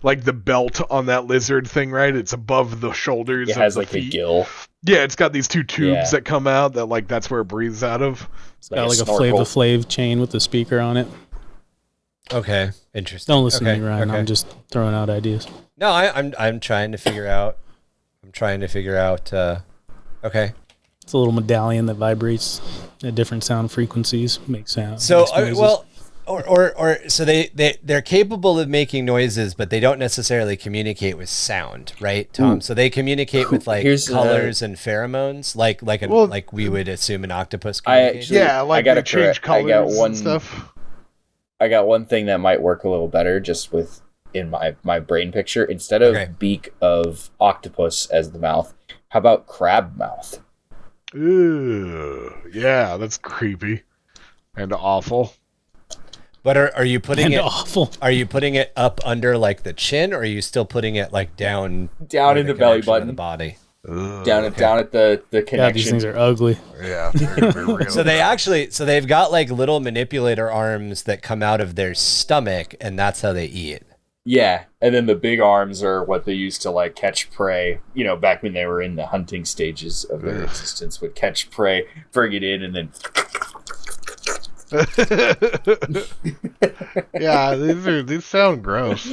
the belt on that lizard thing, right? It's above the shoulders. It has of the like feet. a gill. Yeah, it's got these two tubes that come out that like that's where it breathes out of. It's got like a Flavor Flav chain with the speaker on it. Okay, interesting. Don't listen to me, Ryan. Okay. I'm just throwing out ideas. No, I'm trying to figure out. Okay. It's a little medallion that vibrates at different sound frequencies, makes sound. So so they're capable of making noises, but they don't necessarily communicate with sound, right, Tom? Ooh. So they communicate with like colors and pheromones, like we would assume an octopus communicates. They change colors and stuff. I got one thing that might work a little better just in my brain picture. Instead of beak of octopus as the mouth, how about crab mouth? Ooh, yeah, that's creepy and awful. But are you putting it awful? Are you putting it up under like the chin, or are you still putting it like down in the belly button of the body? Down at the connection. Yeah, these things are ugly. Yeah. So they've got like little manipulator arms that come out of their stomach, and that's how they eat. Yeah, and then the big arms are what they used to like catch prey. Back when they were in the hunting stages of their existence, would catch prey, bring it in, and then. Yeah, these sound gross.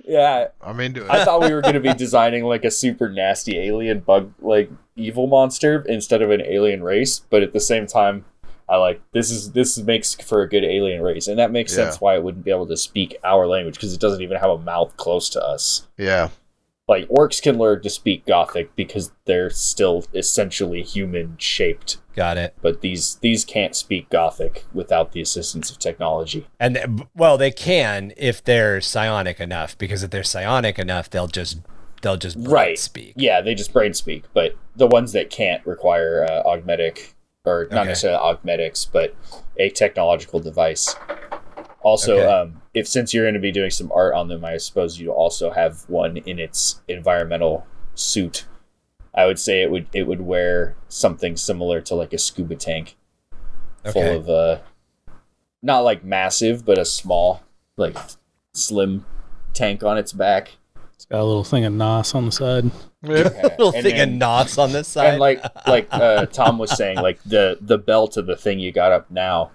Yeah, I'm into it. I thought we were going to be designing like a super nasty alien bug, like evil monster instead of an alien race, but at the same time, I like this makes for a good alien race, and that makes sense why it wouldn't be able to speak our language because it doesn't even have a mouth close to us. Yeah, like orcs can learn to speak Gothic because they're still essentially human shaped. Got it. But these can't speak Gothic without the assistance of technology. And well, they can if they're psionic enough, because if they're psionic enough, they'll just brain speak. Yeah, they just brain speak. But the ones that can't require augmetic, or not necessarily augmetics, but a technological device. Also, since you're going to be doing some art on them, I suppose you also have one in its environmental suit. I would say it would wear something similar to like a scuba tank, full of not like massive, but a small, like slim tank on its back. It's got a little thing of NOS on the side. Little thing of NOS on the side. And like Tom was saying, like the belt of the thing you got up now,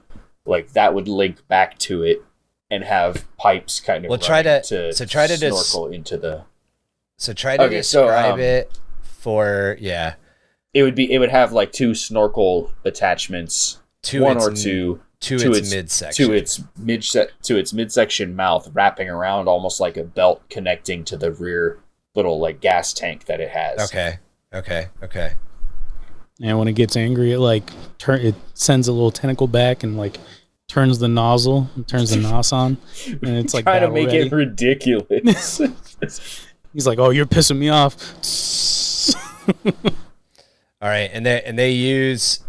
like that would link back to it and have pipes kind of try to snorkel into the. So try to describe it for It would have like two snorkel attachments, to its midsection mouth, wrapping around almost like a belt connecting to the rear little like gas tank that it has. Okay. And when it gets angry, it sends a little tentacle back and like turns the nozzle and turns the NOS on, and it's like trying to make it ridiculous. He's like, "Oh, you're pissing me off." All right, and they use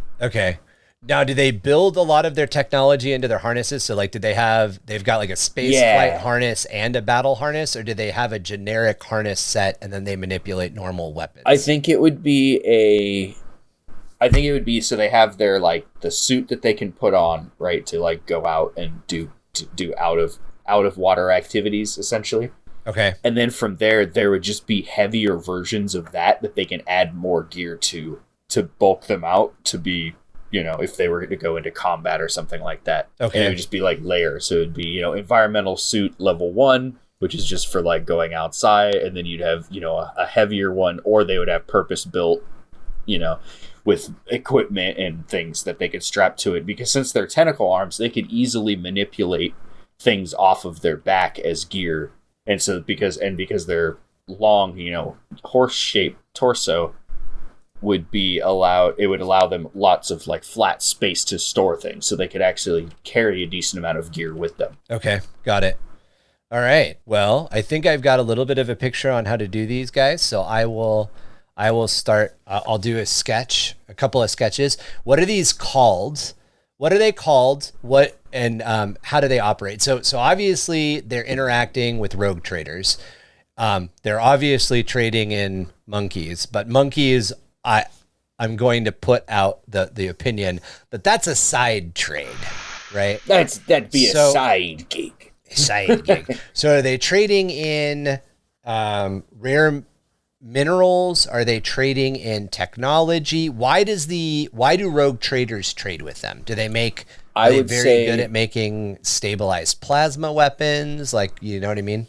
Now, do they build a lot of their technology into their harnesses? So, like, they've got like a space flight harness and a battle harness, or do they have a generic harness set and then they manipulate normal weapons? I think it would be so they have their like the suit that they can put on, right, to like go out and do out of water activities essentially. Okay. And then from there would just be heavier versions of that they can add more gear to bulk them out to be, if they were to go into combat or something like that. Okay. And it would just be like layers. So it'd be, environmental suit level 1, which is just for like going outside, and then you'd have, a heavier one, or they would have purpose built, with equipment and things that they could strap to it, because since they're tentacle arms, they could easily manipulate things off of their back as gear. And so because they're long, horse-shaped torso would allow them lots of like flat space to store things, so they could actually carry a decent amount of gear with them. Okay, got it. All right. Well, I think I've got a little bit of a picture on how to do these guys, so I will start. I'll do a couple of sketches. What are these called? What are they called? What and how do they operate? So obviously they're interacting with rogue traders. They're obviously trading in monkeys, but monkeys, I'm going to put out the opinion that that's a side trade, right? That'd be a side gig. Side gig. So are they trading in rare minerals? Are they trading in technology? Why do rogue traders trade with them? Do they are they very good at making stabilized plasma weapons? Like, you know what I mean?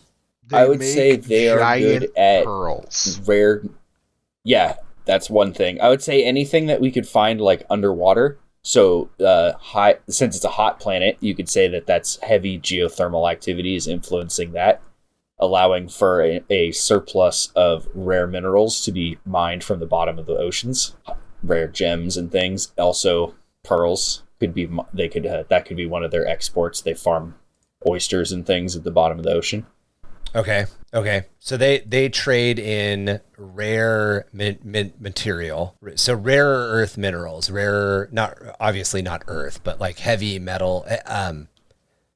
I would say they are good at pearls. Rare. Yeah, that's one thing. I would say anything that we could find like underwater. So since it's a hot planet, you could say that that's heavy geothermal activities influencing that, allowing for a surplus of rare minerals to be mined from the bottom of the oceans, rare gems and things. Also, pearls that could be one of their exports. They farm oysters and things at the bottom of the ocean. Okay. So they trade in rare material. So rare earth minerals, obviously not earth, but like heavy metal,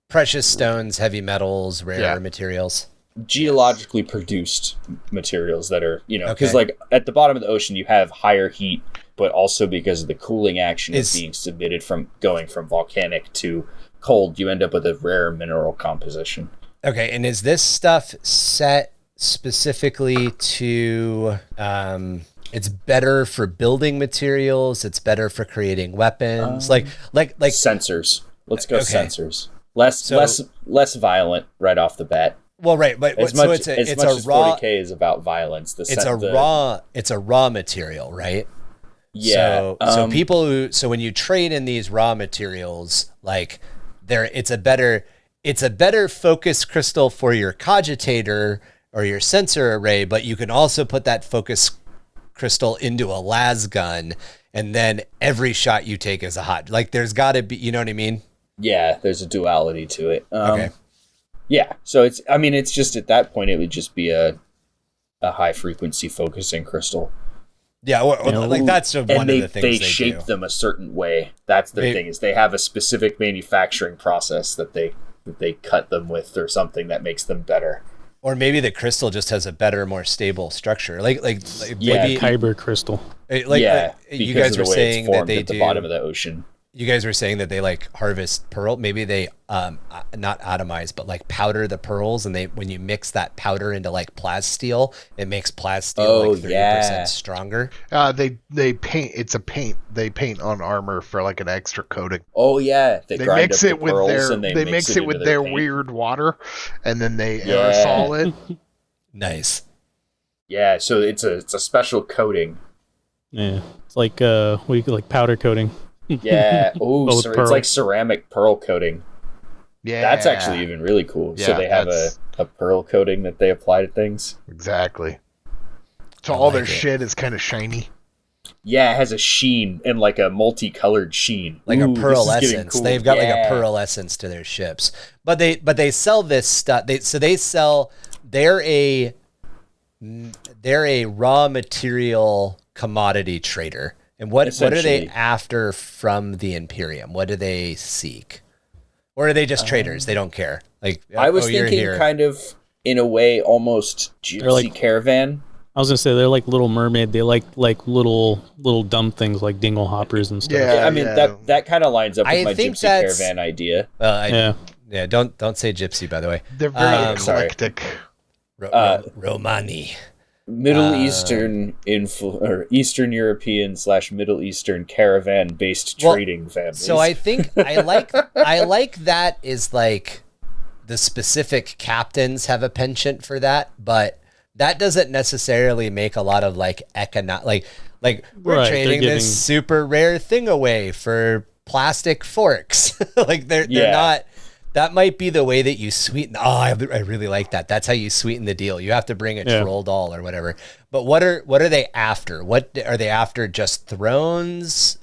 precious stones, heavy metals, rare materials. Geologically produced materials that are, because like at the bottom of the ocean you have higher heat, but also because of the cooling action is being submitted from going from volcanic to cold, you end up with a rare mineral composition. Okay, and is this stuff set specifically to it's better for building materials, it's better for creating weapons, like sensors. Let's go sensors. Less violent right off the bat. Well, right, but as much as 40k is about violence, it's a raw material, right? Yeah. So when you trade in these raw materials, like it's a better focus crystal for your cogitator or your sensor array, but you can also put that focus crystal into a las gun, and then every shot you take is a hot. Like there's got to be, you know what I mean? Yeah, there's a duality to it. Okay. Yeah, so it's just at that point it would just be a high frequency focusing crystal. Yeah, like that's one of the things they shape do. them a certain way. That's the thing, is they have a specific manufacturing process that they cut them with, or something that makes them better. Or maybe the crystal just has a better, more stable structure. Like maybe Kyber crystal. You guys were saying that they at the bottom of the ocean. You guys were saying that they like harvest pearl. Maybe they not atomize, but like powder the pearls, and when you mix that powder into like plasteel, it makes plasteel like 30% stronger. They paint. It's a paint. They paint on armor for like an extra coating. Oh yeah, they mix it with their weird water, and then they aerosol it. Nice. Yeah, so it's a special coating. Yeah, it's like like powder coating. Yeah. Oh, so it's like ceramic pearl coating. Yeah. That's actually even really cool. Yeah, so they have a pearl coating that they apply to things. Exactly. So all their shit is kind of shiny. Yeah, it has a sheen and like a multicolored sheen. Like a pearlescence. Cool. They've got like a pearlescence to their ships. But they sell this stuff. They're a raw material commodity trader. And what are they after from the Imperium? What do they seek? Or are they just traders? They don't care. Like I was thinking kind of, in a way, almost Gypsy Caravan. I was going to say, they're like Little Mermaid. They like little dumb things like dingle hoppers and stuff. Yeah, I mean, that kind of lines up with my Gypsy Caravan idea. Yeah, don't say Gypsy, by the way. They're very eclectic. Romani. Middle Eastern or Eastern European / Middle Eastern caravan based trading families. So I think I like that is like the specific captains have a penchant for that, but that doesn't necessarily make a lot of like we're trading this super rare thing away for plastic forks. Like they're not. That might be the way that you sweeten. Oh, I really like that. That's how you sweeten the deal. You have to bring a troll doll or whatever. But what are they after? What are they after? Just thrones?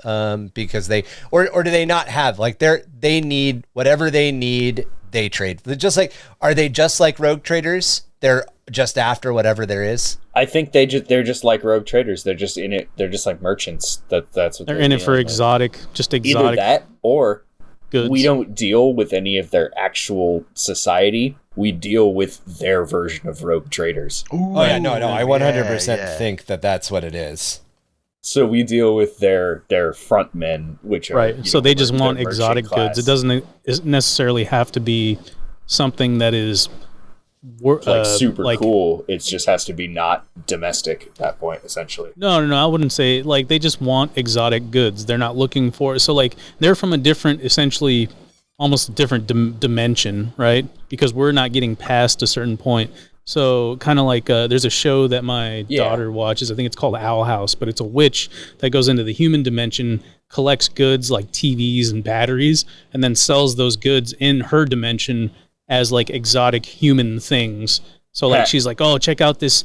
Because they or do they not have like they need whatever they need? They trade. Are they just like rogue traders? They're just after whatever there is. I think they're just like rogue traders. They're just in it. They're just like merchants. That's what they're in it for. Exotic. Either that or. Goods. We don't deal with any of their actual society. We deal with their version of rogue traders. Ooh, I 100% think that that's what it is. So we deal with their front men, which are right. So they just want exotic goods. It doesn't necessarily have to be something that is like super cool. It just has to be not domestic at that point, essentially. No, I wouldn't say like they just want exotic goods. They're not looking for so like they're from a different, essentially almost a different dimension, right? Because we're not getting past a certain point. So kind of like there's a show that my daughter watches. I think it's called Owl House, but it's a witch that goes into the human dimension, collects goods like TVs and batteries, and then sells those goods in her dimension as like exotic human things. So like she's like, oh, check out this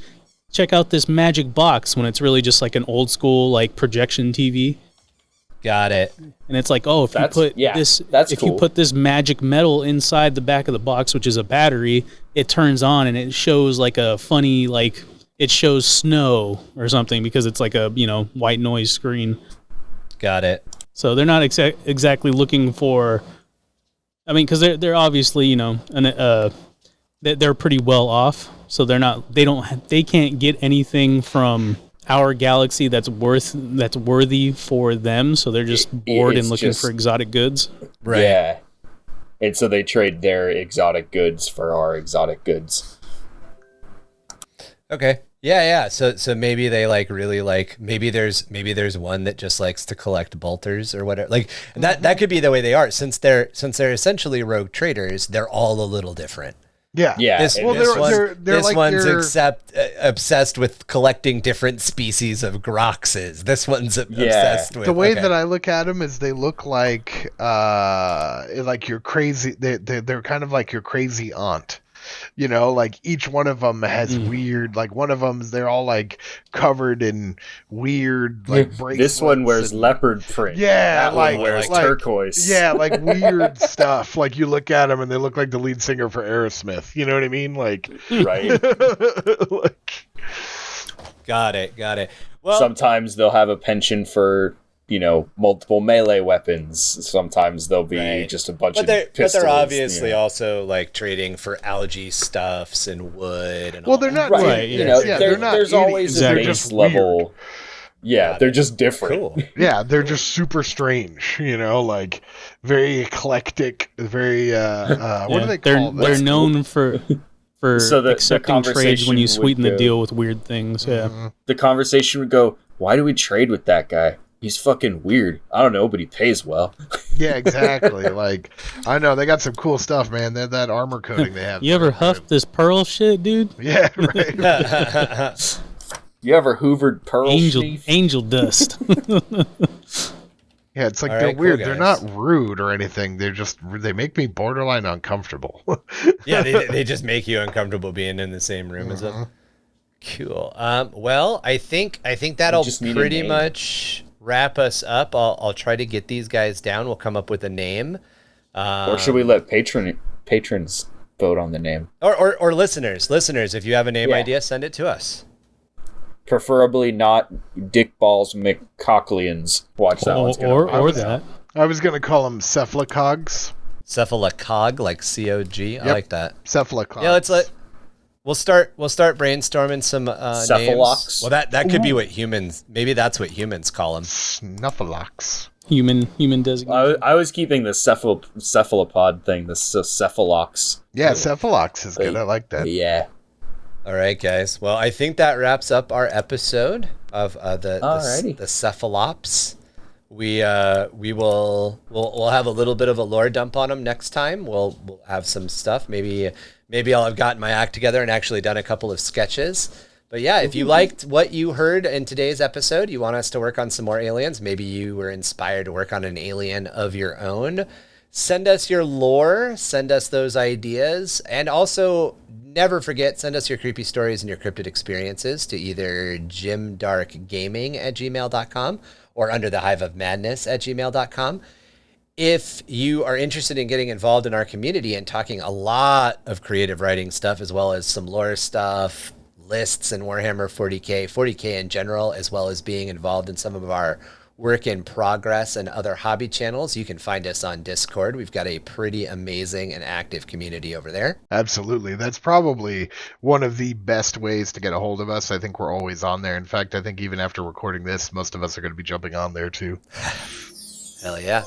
magic box, when it's really just like an old school like projection TV. Got it. And it's like, oh, if you put this magic metal inside the back of the box, which is a battery, it turns on and it shows like a funny, like it shows snow or something, because it's like a white noise screen. Got it. So they're not exactly looking for. I mean, because they're obviously they're pretty well off, so they can't get anything from our galaxy that's worthy for them, so they're just bored and looking for exotic goods. Right. Yeah. And so they trade their exotic goods for our exotic goods. Okay. Yeah. So maybe they like really like maybe there's one that just likes to collect bolters or whatever. Like that could be the way they are. Since they're essentially rogue traders, they're all a little different. Yeah. This one's obsessed with collecting different species of groxes. This one's obsessed with. The way that I look at them is they look like your crazy. They're kind of like your crazy aunt. You know, like each one of them has weird, like one of them, they're all like covered in weird like bracelets. This one wears leopard print. Yeah, that one wears turquoise. Yeah, like weird stuff. Like you look at them and they look like the lead singer for Aerosmith. You know what I mean? Like, right. like, got it. Well, sometimes they'll have a penchant for, you know, multiple melee weapons. Sometimes they'll be just a bunch of pistols. But they're obviously also like trading for algae stuffs and wood and well, they're not right. You know, they're not there's always a base level. Yeah, they're just different. Cool. Yeah, they're just super strange, you know, like very eclectic, very what do they call them? They're known for so accepting trades when you sweeten the deal with weird things. Yeah. The conversation would go, "Why do we trade with that guy? He's fucking weird. I don't know, but he pays well." Yeah, exactly. Like, I know they got some cool stuff, man. That armor coating they have. You ever huffed this pearl shit, dude? Yeah, right. You ever hoovered pearl angel dust? Yeah, it's like All they're right, weird. cool, They're guys. not rude or anything. They make me borderline uncomfortable. Yeah, they just make you uncomfortable being in the same room as them. Cool. Well, I think that'll just need a pretty name. much wrap us up. I'll try to get these guys down. We'll come up with a name. Or should we let patrons vote on the name? Or listeners, if you have a name Yeah. idea, send it to us. Preferably not Dick Balls McCockleans. Watch that one's gonna or that. I was gonna call them cephalocogs. Cephalacog, like COG. I like that. Cephalocogs. Yeah, let's we'll start brainstorming some names. Cephalox? Well, that could be what humans. Maybe that's what humans call them. Snuffalox. Human designation. I was keeping the cephalopod thing, the cephalox. Yeah, cephalox is good. I like that. Yeah. All right, guys. Well, I think that wraps up our episode of the cephalops. We'll have a little bit of a lore dump on them next time. We'll have some stuff. Maybe I'll have gotten my act together and actually done a couple of sketches. But yeah, if you liked what you heard in today's episode, you want us to work on some more aliens, maybe you were inspired to work on an alien of your own, send us your lore, send us those ideas, and also never forget, send us your creepy stories and your cryptid experiences to either jimdarkgaming@gmail.com or underthehiveofmadness@gmail.com. If you are interested in getting involved in our community and talking a lot of creative writing stuff, as well as some lore stuff, lists in Warhammer 40k, 40k in general, as well as being involved in some of our work in progress and other hobby channels, you can find us on Discord. We've got a pretty amazing and active community over there. Absolutely. That's probably one of the best ways to get a hold of us. I think we're always on there. In fact, I think even after recording this, most of us are going to be jumping on there too. Hell yeah.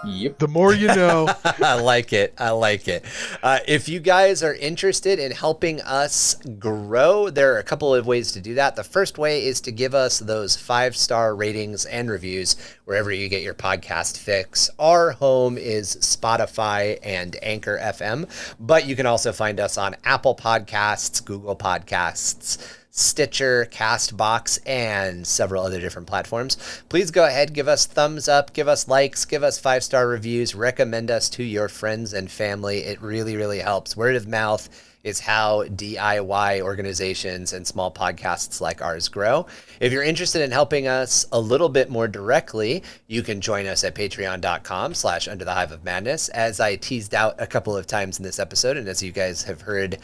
Yep. The more you know. I like it. If you guys are interested in helping us grow, there are a couple of ways to do that. The first way is to give us those 5-star ratings and reviews wherever you get your podcast fix. Our home is Spotify and Anchor FM, but you can also find us on Apple Podcasts, Google Podcasts, Stitcher, Castbox, and several other different platforms. Please go ahead, give us thumbs up, give us likes, give us 5-star reviews, recommend us to your friends and family. It really, really helps. Word of mouth is how DIY organizations and small podcasts like ours grow. If you're interested in helping us a little bit more directly, you can join us at patreon.com/underthehiveofmadness. As I teased out a couple of times in this episode, and as you guys have heard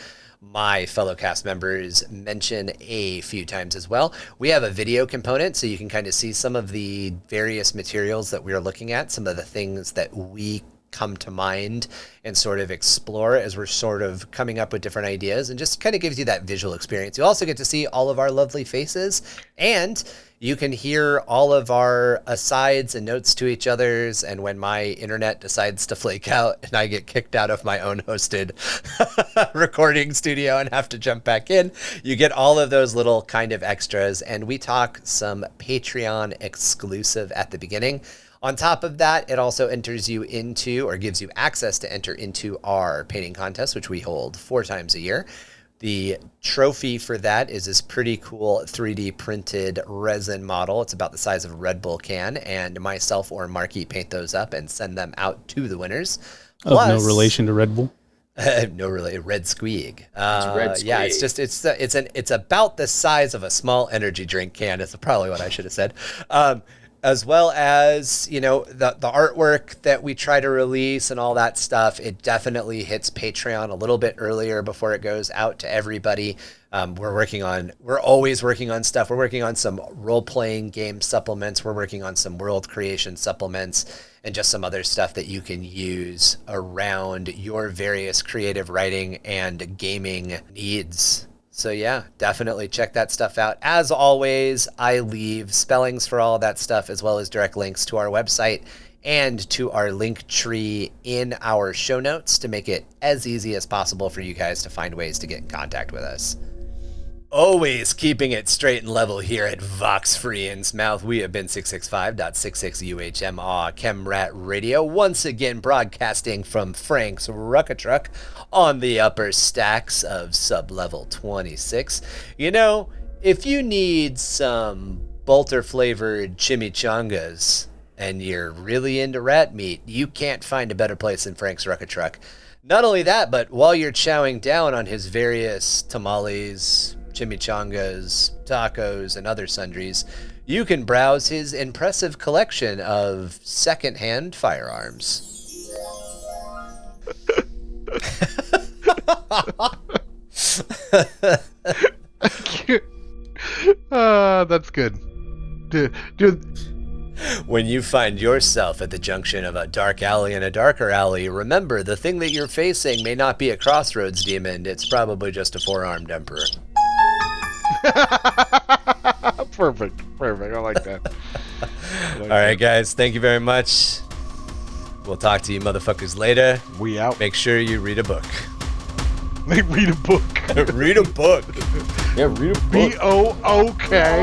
my fellow cast members mention a few times as well, we have a video component, so you can kind of see some of the various materials that we're looking at, some of the things that we come to mind and sort of explore as we're sort of coming up with different ideas, and just kind of gives you that visual experience. You also get to see all of our lovely faces, and you can hear all of our asides and notes to each other's, and when my internet decides to flake out and I get kicked out of my own hosted recording studio and have to jump back in, you get all of those little kind of extras, and we talk some Patreon exclusive at the beginning. On top of that, it also enters you into, or gives you access to enter into, our painting contest, which we hold 4 times a year. The trophy for that is this pretty cool 3D printed resin model. It's about the size of a Red Bull can, and myself or Marky paint those up and send them out to the winners. Of no relation to Red Bull. No, really, red squeeg. Red Squeeg. Yeah, it's about the size of a small energy drink can. Is probably what I should have said. As well as, you know, the artwork that we try to release and all that stuff. It definitely hits Patreon a little bit earlier before it goes out to everybody. We're always working on stuff. We're working on some role-playing game supplements. We're working on some world creation supplements and just some other stuff that you can use around your various creative writing and gaming needs. So yeah, definitely check that stuff out. As always, I leave spellings for all that stuff, as well as direct links to our website and to our link tree in our show notes to make it as easy as possible for you guys to find ways to get in contact with us. Always keeping it straight and level here at Vox Free Innsmouth. We have been 665.66 UHMR Chemrat Radio, once again broadcasting from Frank's Ruckatruck on the upper stacks of Sublevel 26. You know, if you need some bolter-flavored chimichangas and you're really into rat meat, you can't find a better place than Frank's Ruckatruck. Not only that, but while you're chowing down on his various tamales, chimichangas, tacos, and other sundries, you can browse his impressive collection of second-hand firearms. That's good. Dude. When you find yourself at the junction of a dark alley and a darker alley, remember, the thing that you're facing may not be a crossroads demon. It's probably just a four-armed emperor. Perfect. I like that. All right, guys. Thank you very much. We'll talk to you motherfuckers later. We out. Make sure you read a book. Read a book. Read a book. Yeah, read a book. B-O-O-K.